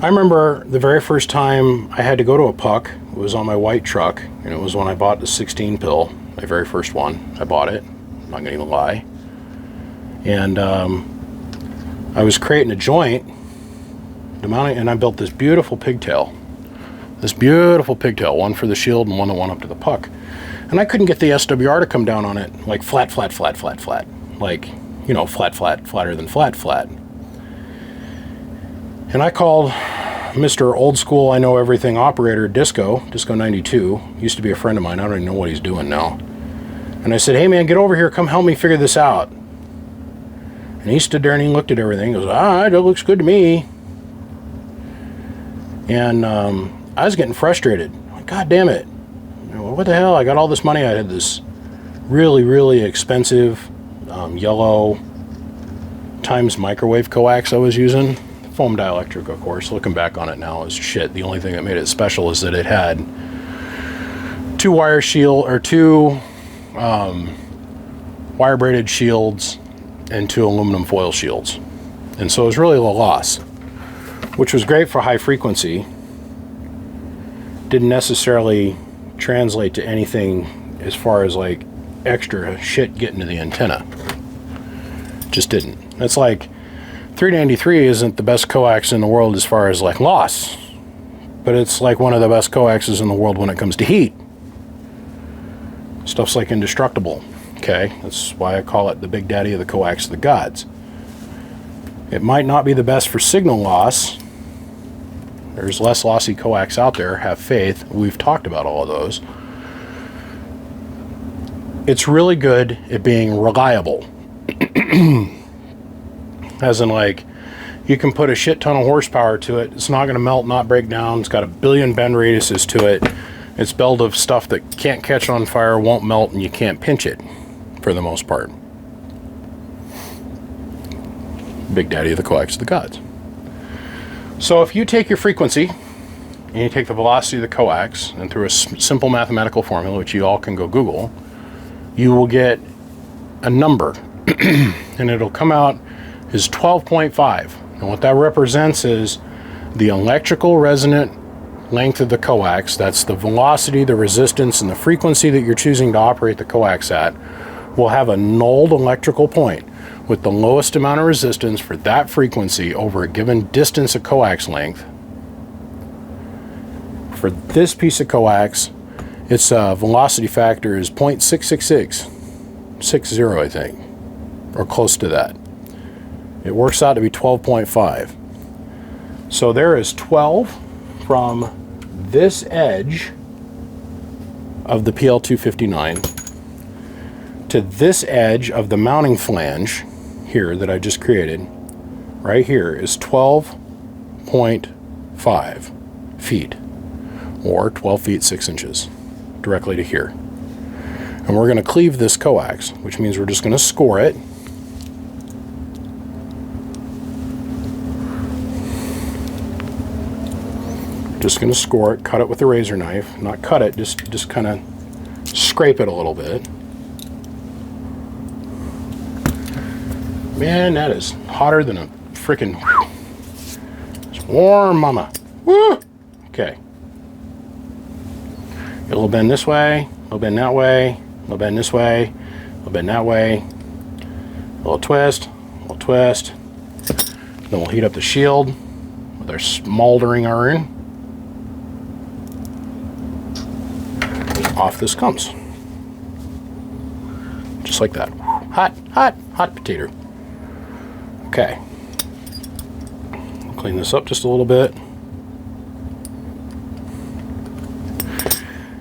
I remember the very first time I had to go to a puck, it was on my white truck, and it was when I bought the 16 pill, my very first one. I bought it, I'm not gonna even lie. And I was creating a joint, and I built this beautiful pigtail, one for the shield and one that went up to the puck. And I couldn't get the SWR to come down on it, like flat, like, you know, flatter than flat. And I called Mr. Old School, I Know Everything operator, Disco 92, used to be a friend of mine, I don't even know what he's doing now. And I said, hey man, get over here, come help me figure this out. And he stood there and he looked at everything. He goes, all right, that looks good to me. And I was getting frustrated. Like, God damn it. What the hell? I got all this money. I had this really, really expensive yellow times microwave coax I was using. Foam dielectric, of course. Looking back on it now is shit. The only thing that made it special is that it had two wire braided shields and two aluminum foil shields. And so it was really low loss, which was great for high frequency. Didn't necessarily translate to anything as far as like extra shit getting to the antenna. Just didn't. It's like 393 isn't the best coax in the world as far as like loss, but it's like one of the best coaxes in the world when it comes to heat. Stuff's like indestructible. Okay, that's why I call it the big daddy of the coax of the gods. It might not be the best for signal loss. There's less lossy coax out there, have faith. We've talked about all of those. It's really good at being reliable. As in, like, you can put a shit ton of horsepower to it. It's not going to melt, not break down. It's got a billion bend radiuses to it. It's built of stuff that can't catch on fire, won't melt, and you can't pinch it for the most part. Big daddy of the coax of the gods. So if you take your frequency and you take the velocity of the coax, and through a simple mathematical formula, which you all can go Google, you will get a number. And it'll come out as 12.5. And what that represents is the electrical resonant length of the coax. That's the velocity, the resistance, and the frequency that you're choosing to operate the coax at. Will have a nulled electrical point with the lowest amount of resistance for that frequency over a given distance of coax length. For this piece of coax, its velocity factor is 0.666, 60 I think, or close to that. It works out to be 12.5. So there is 12 from this edge of the PL259 to this edge of the mounting flange here that I just created. Right here is 12.5 feet, or 12 feet 6 inches, directly to here. And we're going to cleave this coax, which means we're just going to score it. Just going to score it, cut it with a razor knife. Not cut it, just kind of scrape it a little bit. Man, that is hotter than a freaking... It's warm, mama. Woo! Okay. Get a little bend this way, a little bend that way, a little bend this way, a little bend that way. A little twist, a little twist. Then we'll heat up the shield with our smoldering iron. Off this comes. Just like that. Hot, hot, hot potato. Okay. Clean this up just a little bit.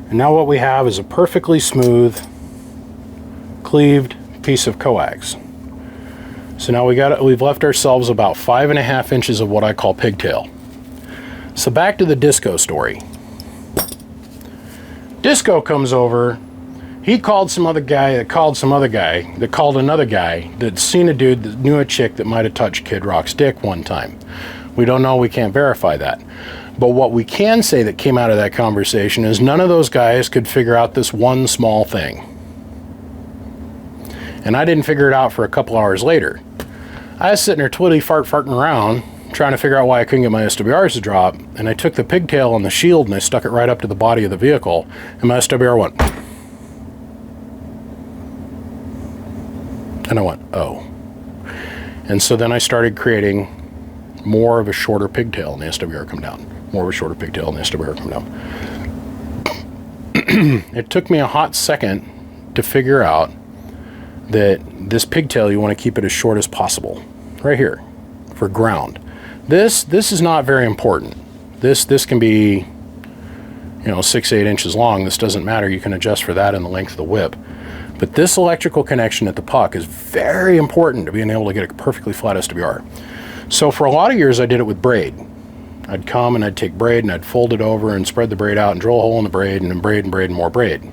And now what we have is a perfectly smooth, cleaved piece of coax. So now we've left ourselves about 5.5 inches of what I call pigtail. So back to the Disco story. Disco comes over. He called some other guy that called some other guy that called another guy that seen a dude that knew a chick that might have touched Kid Rock's dick one time. We don't know, we can't verify that. But what we can say that came out of that conversation is none of those guys could figure out this one small thing. And I didn't figure it out for a couple hours later. I was sitting there farting around, trying to figure out why I couldn't get my SWRs to drop, and I took the pigtail on the shield and I stuck it right up to the body of the vehicle, and my SWR went. And I went, oh. And so then I started creating more of a shorter pigtail and the SWR come down. More of a shorter pigtail and the SWR come down. It took me a hot second to figure out that this pigtail, you want to keep it as short as possible. Right here, for ground. This is not very important. This can be, 6-8 inches long. This doesn't matter. You can adjust for that in the length of the whip. But this electrical connection at the puck is very important to being able to get a perfectly flat SWR. So for a lot of years, I did it with braid. I'd come and I'd take braid and I'd fold it over and spread the braid out and drill a hole in the braid and then braid and braid and more braid.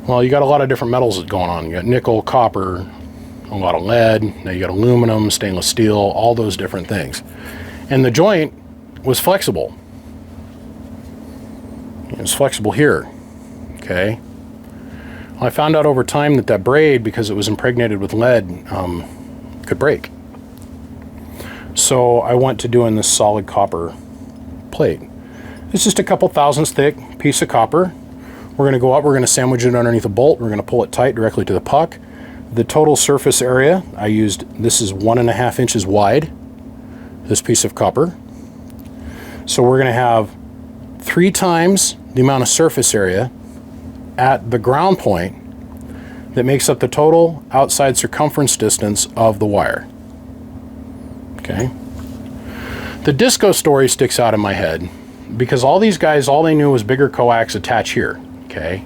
Well, you got a lot of different metals going on. You got nickel, copper, a lot of lead, now you got aluminum, stainless steel, all those different things. And the joint was flexible. It was flexible here, okay? Well, I found out over time that that braid, because it was impregnated with lead, could break. So I went to doing this solid copper plate. It's just a couple thousandths thick piece of copper. We're going to go up, we're going to sandwich it underneath a bolt, we're going to pull it tight directly to the puck. The total surface area I used, this is 1.5 inches wide, this piece of copper. So we're going to have 3 times the amount of surface area at the ground point that makes up the total outside circumference distance of the wire. Okay. The disco story sticks out in my head because all these guys, all they knew was bigger coax attach here. Okay.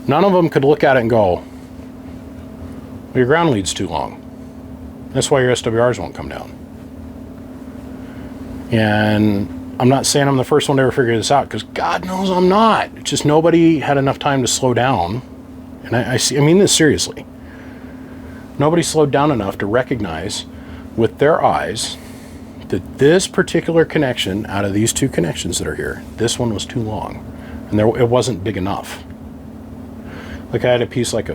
None of them could look at it and go, well, your ground lead's too long. That's why your SWRs won't come down. And I'm not saying I'm the first one to ever figure this out, because God knows I'm not. It's just nobody had enough time to slow down. And I mean this seriously. Nobody slowed down enough to recognize with their eyes that this particular connection out of these 2 connections that are here, this one was too long. And it wasn't big enough. Like I had a piece like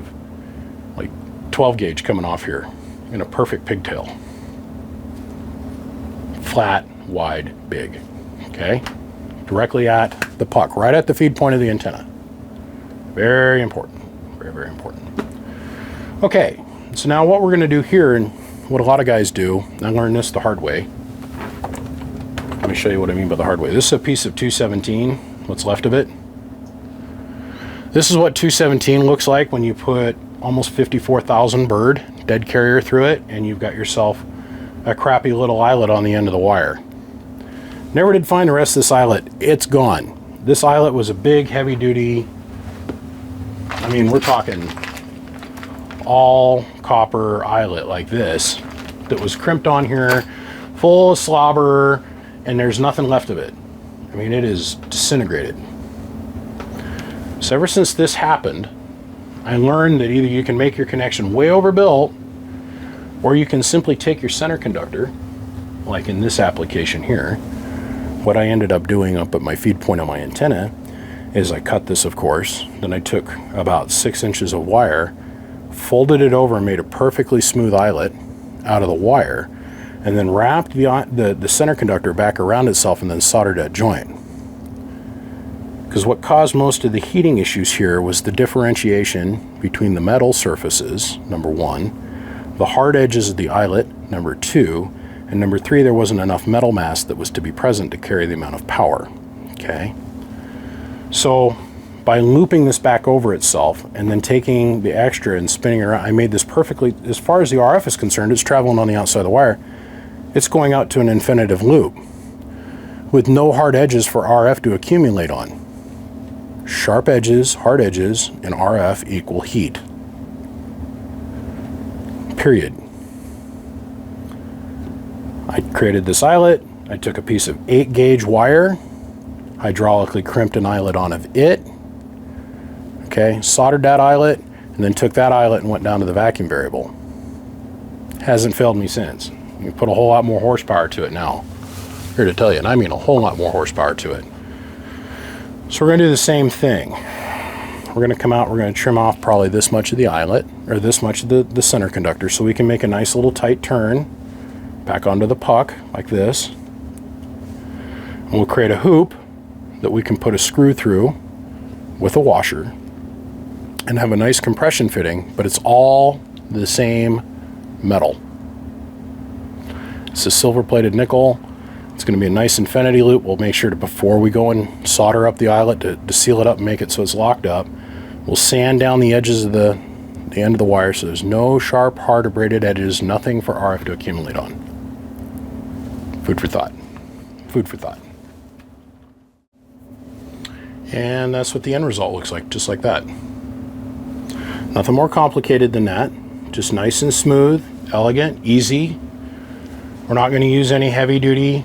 12 gauge coming off here in a perfect pigtail. Flat, wide, big. Okay? Directly at the puck, right at the feed point of the antenna. Very important. Very, very important. Okay, so now what we're going to do here, and what a lot of guys do, I learned this the hard way. Let me show you what I mean by the hard way. This is a piece of 217, what's left of it. This is what 217 looks like when you put almost 54,000 bird dead carrier through it, and you've got yourself a crappy little eyelet on the end of the wire. Never did find the rest of this eyelet. It's gone. This eyelet was a big, heavy duty, I mean, we're talking all copper eyelet like this that was crimped on here, full of slobber, and there's nothing left of it. I mean, it is disintegrated. So ever since this happened, I learned that either you can make your connection way overbuilt, or you can simply take your center conductor, like in this application here. What I ended up doing up at my feed point on my antenna is I cut this, of course, then I took about 6 inches of wire, folded it over and made a perfectly smooth eyelet out of the wire, and then wrapped the center conductor back around itself and then soldered that joint. Because what caused most of the heating issues here was the differentiation between the metal surfaces, number 1, the hard edges of the eyelet, number 2, and number 3, there wasn't enough metal mass that was to be present to carry the amount of power. Okay? So by looping this back over itself and then taking the extra and spinning around, I made this perfectly, as far as the RF is concerned, it's traveling on the outside of the wire. It's going out to an infinitive loop with no hard edges for RF to accumulate on. Sharp edges, hard edges, and RF equal heat. Period. I created this eyelet. I took a piece of 8 gauge wire, hydraulically crimped an eyelet on of it. Okay, soldered that eyelet, and then took that eyelet and went down to the vacuum variable. Hasn't failed me since. You put a whole lot more horsepower to it now. Here to tell you, and I mean a whole lot more horsepower to it. So we're going to do the same thing. We're going to come out, we're going to trim off probably this much of the eyelet, or this much of the center conductor, so we can make a nice little tight turn back onto the puck, like this. And we'll create a hoop that we can put a screw through with a washer and have a nice compression fitting, but it's all the same metal. It's a silver-plated nickel. It's going to be a nice infinity loop. We'll make sure to, before we go and solder up the eyelet to seal it up and make it so it's locked up, we'll sand down the edges of the end of the wire so there's no sharp, hard, or braided edges, nothing for RF to accumulate on. Food for thought. Food for thought. And that's what the end result looks like, just like that. Nothing more complicated than that. Just nice and smooth, elegant, easy. We're not going to use any heavy duty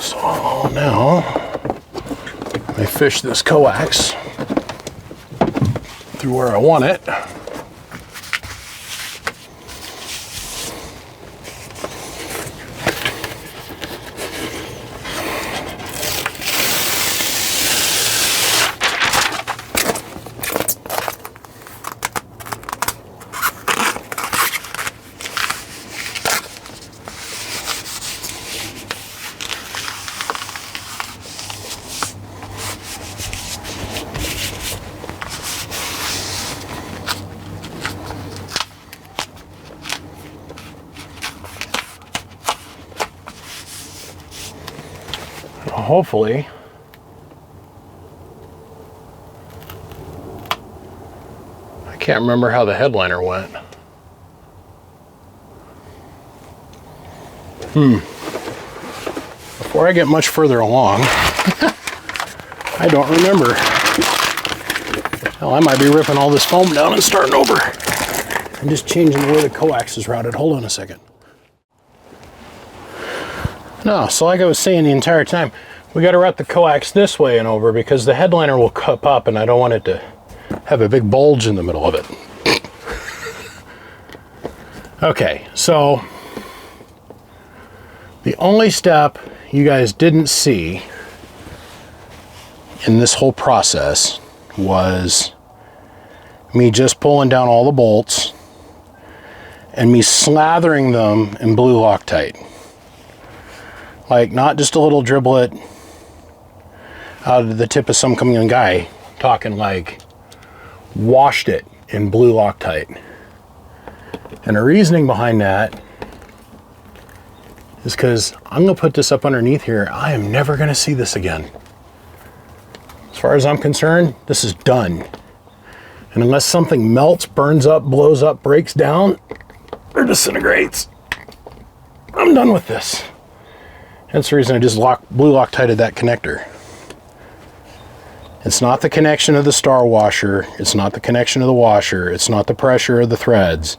So now I fish this coax through where I want it. Hopefully I can't remember how the headliner went. Before I get much further along, I don't remember. Hell, I might be ripping all this foam down and starting over. I'm just changing the way the coax is routed. Hold on a second. No, so like I was saying the entire time, we got to route the coax this way and over because the headliner will cup up and I don't want it to have a big bulge in the middle of it. Okay, so the only step you guys didn't see in this whole process was me just pulling down all the bolts and me slathering them in blue Loctite. Like, not just a little driblet out of the tip of some young guy, talking like washed it in blue Loctite. And the reasoning behind that is because I'm going to put this up underneath here. I am never going to see this again. As far as I'm concerned, this is done. And unless something melts, burns up, blows up, breaks down, or disintegrates, I'm done with this. That's the reason I just blue Loctited that connector. It's not the connection of the star washer. It's not the connection of the washer. It's not the pressure of the threads.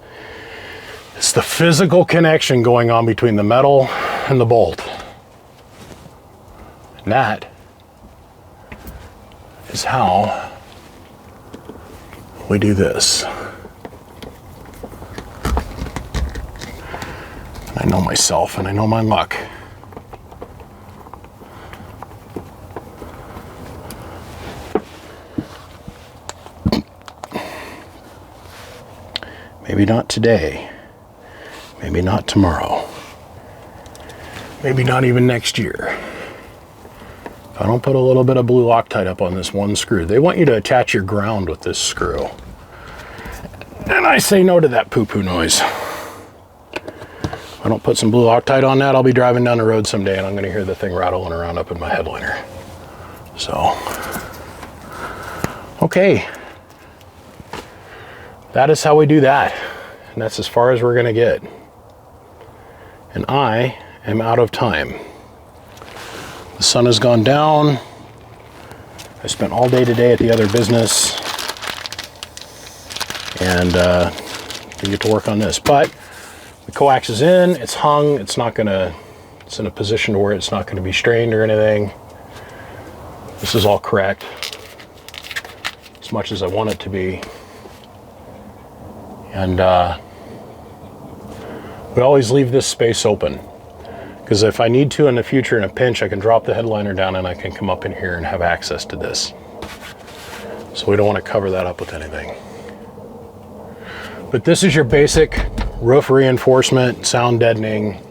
It's the physical connection going on between the metal and the bolt. And that is how we do this. I know myself and I know my luck. Maybe not today, maybe not tomorrow, maybe not even next year. If I don't put a little bit of blue Loctite up on this one screw, they want you to attach your ground with this screw. And I say no to that poo-poo noise. If I don't put some blue Loctite on that, I'll be driving down the road someday and I'm going to hear the thing rattling around up in my headliner. So, okay. That is how we do that. And that's as far as we're going to get. And I am out of time. The sun has gone down. I spent all day today at the other business. And didn't get to work on this. But the coax is in, it's hung, it's in a position where it's not going to be strained or anything. This is all correct. As much as I want it to be. And we always leave this space open because if I need to in the future in a pinch, I can drop the headliner down and I can come up in here and have access to this. So we don't want to cover that up with anything. But this is your basic roof reinforcement, sound deadening,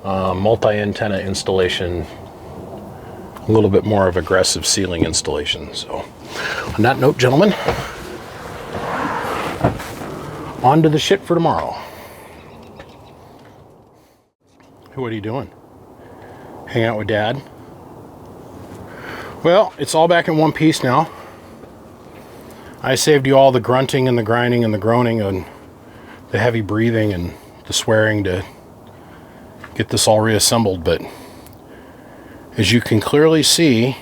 multi-antenna installation, a little bit more of aggressive ceiling installation. So on that note, gentlemen, on to the shit for tomorrow. Hey, what are you doing? Hang out with Dad? Well, it's all back in one piece now. I saved you all the grunting and the grinding and the groaning and the heavy breathing and the swearing to get this all reassembled, but as you can clearly see,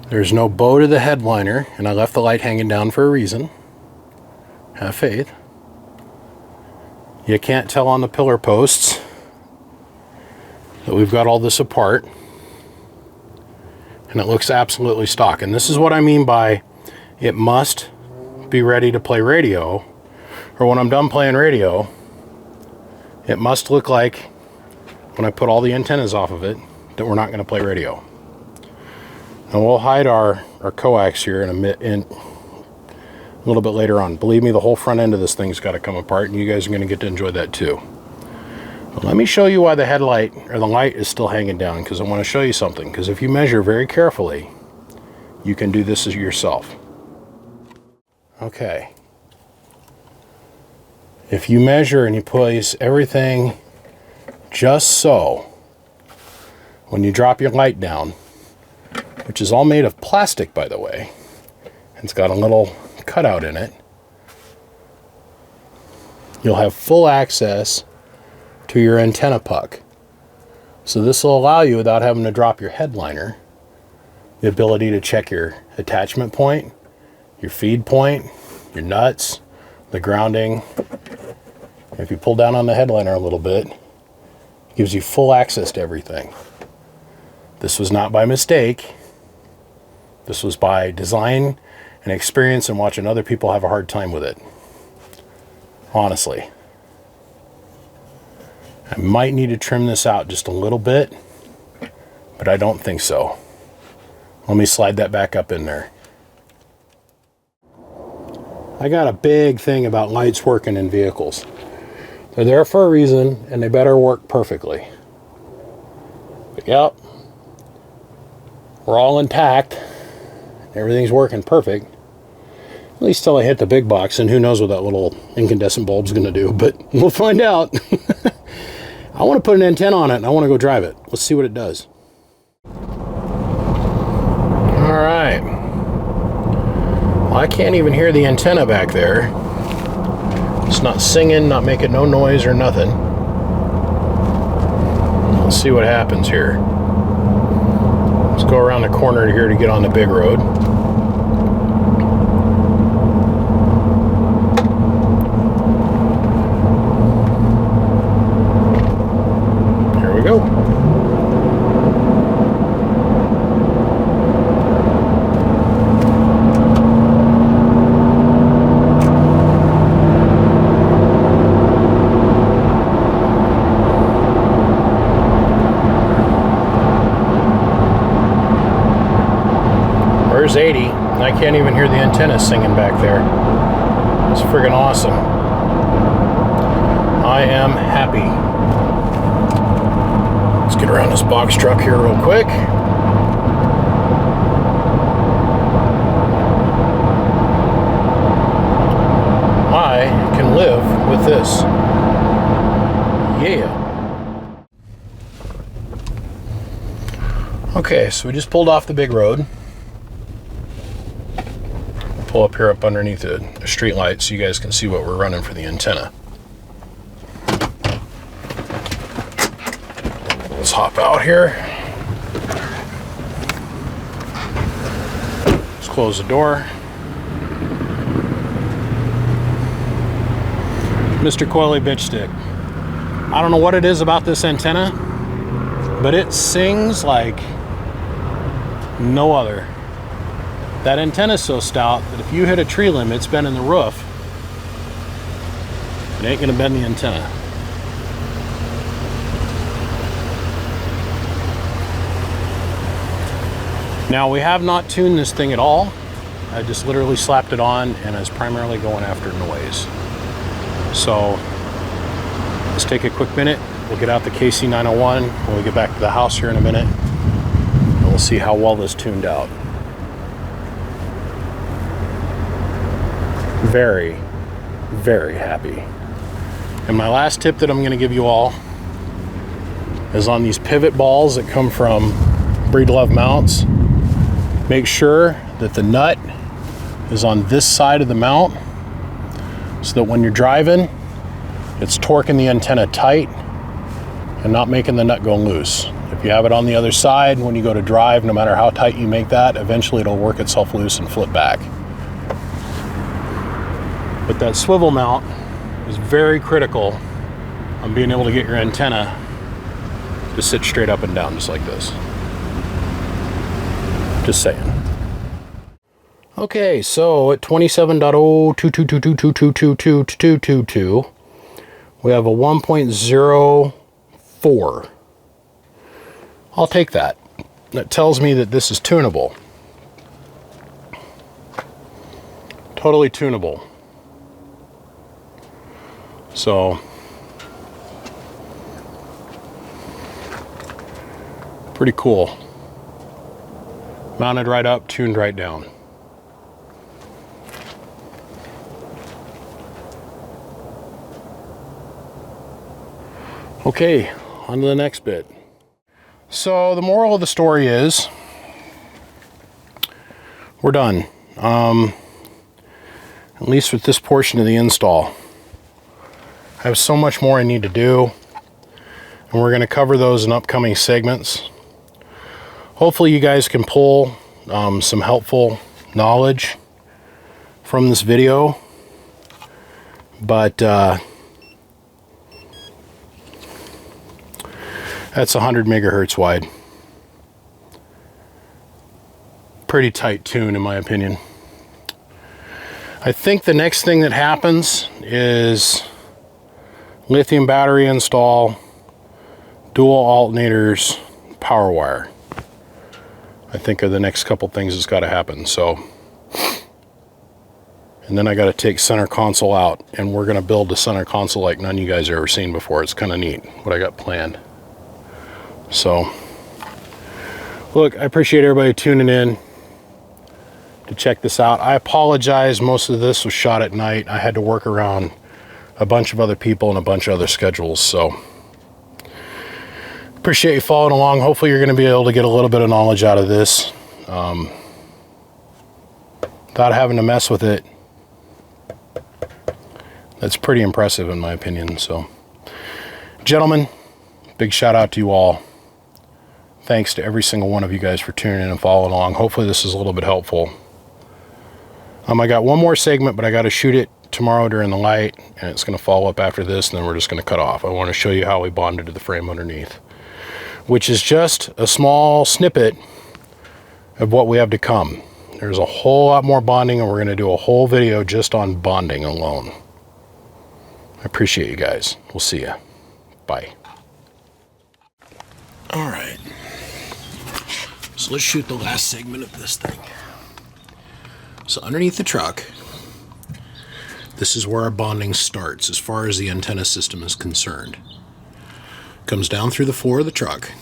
there's no bow to the headliner, and I left the light hanging down for a reason. Have faith. You can't tell on the pillar posts. that we've got all this apart, and it looks absolutely stock. And this is what I mean by it must be ready to play radio, or when I'm done playing radio, it must look like, when I put all the antennas off of it, that we're not going to play radio. And we'll hide our coax here in a little bit later on. Believe me, the whole front end of this thing's got to come apart, and you guys are going to get to enjoy that too. But let me show you why the headlight, or the light, is still hanging down, because I want to show you something. Because if you measure very carefully, you can do this yourself. Okay. If you measure and you place everything just so, when you drop your light down, which is all made of plastic, by the way, it's got a little cutout in it, you'll have full access to your antenna puck. So this will allow you, without having to drop your headliner, the ability to check your attachment point, your feed point, your nuts, the grounding. If you pull down on the headliner a little bit, it gives you full access to everything. This was not by mistake. This was by design and experience and watching other people have a hard time with it. Honestly. I might need to trim this out just a little bit, but I don't think so. Let me slide that back up in there. I got a big thing about lights working in vehicles. They're there for a reason, and they better work perfectly. But yep, we're all intact. Everything's working perfect. At least till I hit the big box, and who knows what that little incandescent bulb's going to do, but we'll find out. I want to put an antenna on it, and I want to go drive it. Let's see what it does. All right. Well, I can't even hear the antenna back there. It's not singing, not making no noise or nothing. Let's see what happens here. Let's go around the corner here to get on the big road. Here we go. There's 80, and I can't even hear the antenna singing back there. It's friggin' awesome. I am happy. Let's get around this box truck here real quick. I can live with this. Yeah. Okay, so we just pulled off the big road. Pull up here up underneath the street light so you guys can see what we're running for the antenna. Let's hop out here. Let's close the door. Mr. Coily Bitch Stick. I don't know what it is about this antenna, but it sings like no other. That antenna is so stout that if you hit a tree limb, it's bending the roof. It ain't gonna bend the antenna. Now, we have not tuned this thing at all. I just literally slapped it on and is primarily going after noise. So let's take a quick minute. We'll get out the KC901 when we get back to the house here in a minute, and we'll see how well this tuned out. Very, very happy. And my last tip that I'm going to give you all is on these pivot balls that come from Breedlove mounts. Make sure that the nut is on this side of the mount so that when you're driving, it's torquing the antenna tight and not making the nut go loose. If you have it on the other side, when you go to drive, no matter how tight you make that, eventually it'll work itself loose and flip back. But that swivel mount is very critical on being able to get your antenna to to sit straight up and down just like this. Just saying. Okay, so at 27.02222222222, we have a 1.04. I'll take that. That tells me that this is tunable. Totally tunable. So, pretty cool. Mounted right up, tuned right down. Okay, on to the next bit. So the moral of the story is, we're done. At least with this portion of the install. I have so much more I need to do, and we're going to cover those in upcoming segments. Hopefully you guys can pull some helpful knowledge from this video, but that's 100 megahertz wide. Pretty tight tune in my opinion. I think the next thing that happens is lithium battery install, dual alternators, power wire. I think are the next couple things that's got to happen. So, and then I got to take center console out, and we're going to build a center console like none of you guys have ever seen before. It's kind of neat what I got planned. So, look, I appreciate everybody tuning in to check this out. I apologize, most of this was shot at night. I had to work around a bunch of other people and a bunch of other schedules, so appreciate you following along. Hopefully you're going to be able to get a little bit of knowledge out of this without having to mess with it. That's pretty impressive in my opinion. So, gentlemen, big shout out to you all. Thanks to every single one of you guys for tuning in and following along. Hopefully this is a little bit helpful. I got one more segment, but I got to shoot it tomorrow during the light, and it's going to follow up after this, and then we're just going to cut off. I want to show you how we bonded to the frame underneath, which is just a small snippet of what we have to come. There's a whole lot more bonding, and we're going to do a whole video just on bonding alone. I appreciate you guys. We'll see ya. Bye. All right. So let's shoot the last segment of this thing. So underneath the truck, this is where our bonding starts as far as the antenna system is concerned. Comes down through the floor of the truck.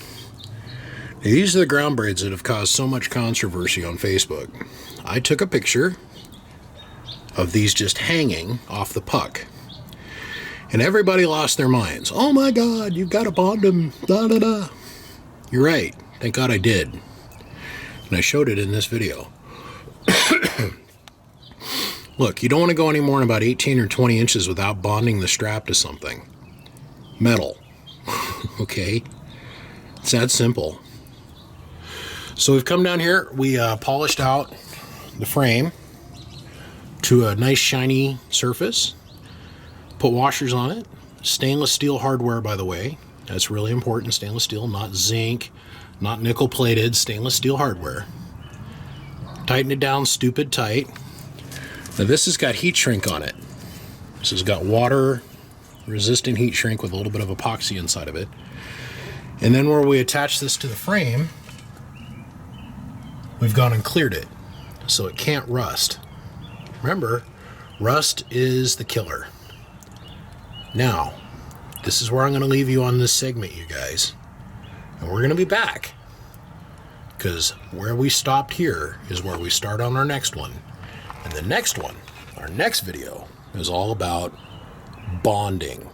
Now, these are the ground braids that have caused so much controversy on Facebook. I took a picture of these just hanging off the puck, and everybody lost their minds. Oh my God, you've got to bond them, da da da. You're right, thank God I did. And I showed it in this video. Look, you don't want to go any more than about 18 or 20 inches without bonding the strap to something. Metal. Okay? It's that simple. So we've come down here, we polished out the frame to a nice shiny surface, put washers on it, stainless steel hardware by the way, that's really important, stainless steel, not zinc, not nickel plated, stainless steel hardware. Tighten it down stupid tight. Now this has got heat shrink on it. This has got water resistant heat shrink with a little bit of epoxy inside of it. And then where we attach this to the frame, we've gone and cleared it so it can't rust. Remember, rust is the killer. Now, this is where I'm going to leave you on this segment, you guys. And we're going to be back, because where we stopped here is where we start on our next one. And the next one, our next video, is all about bonding.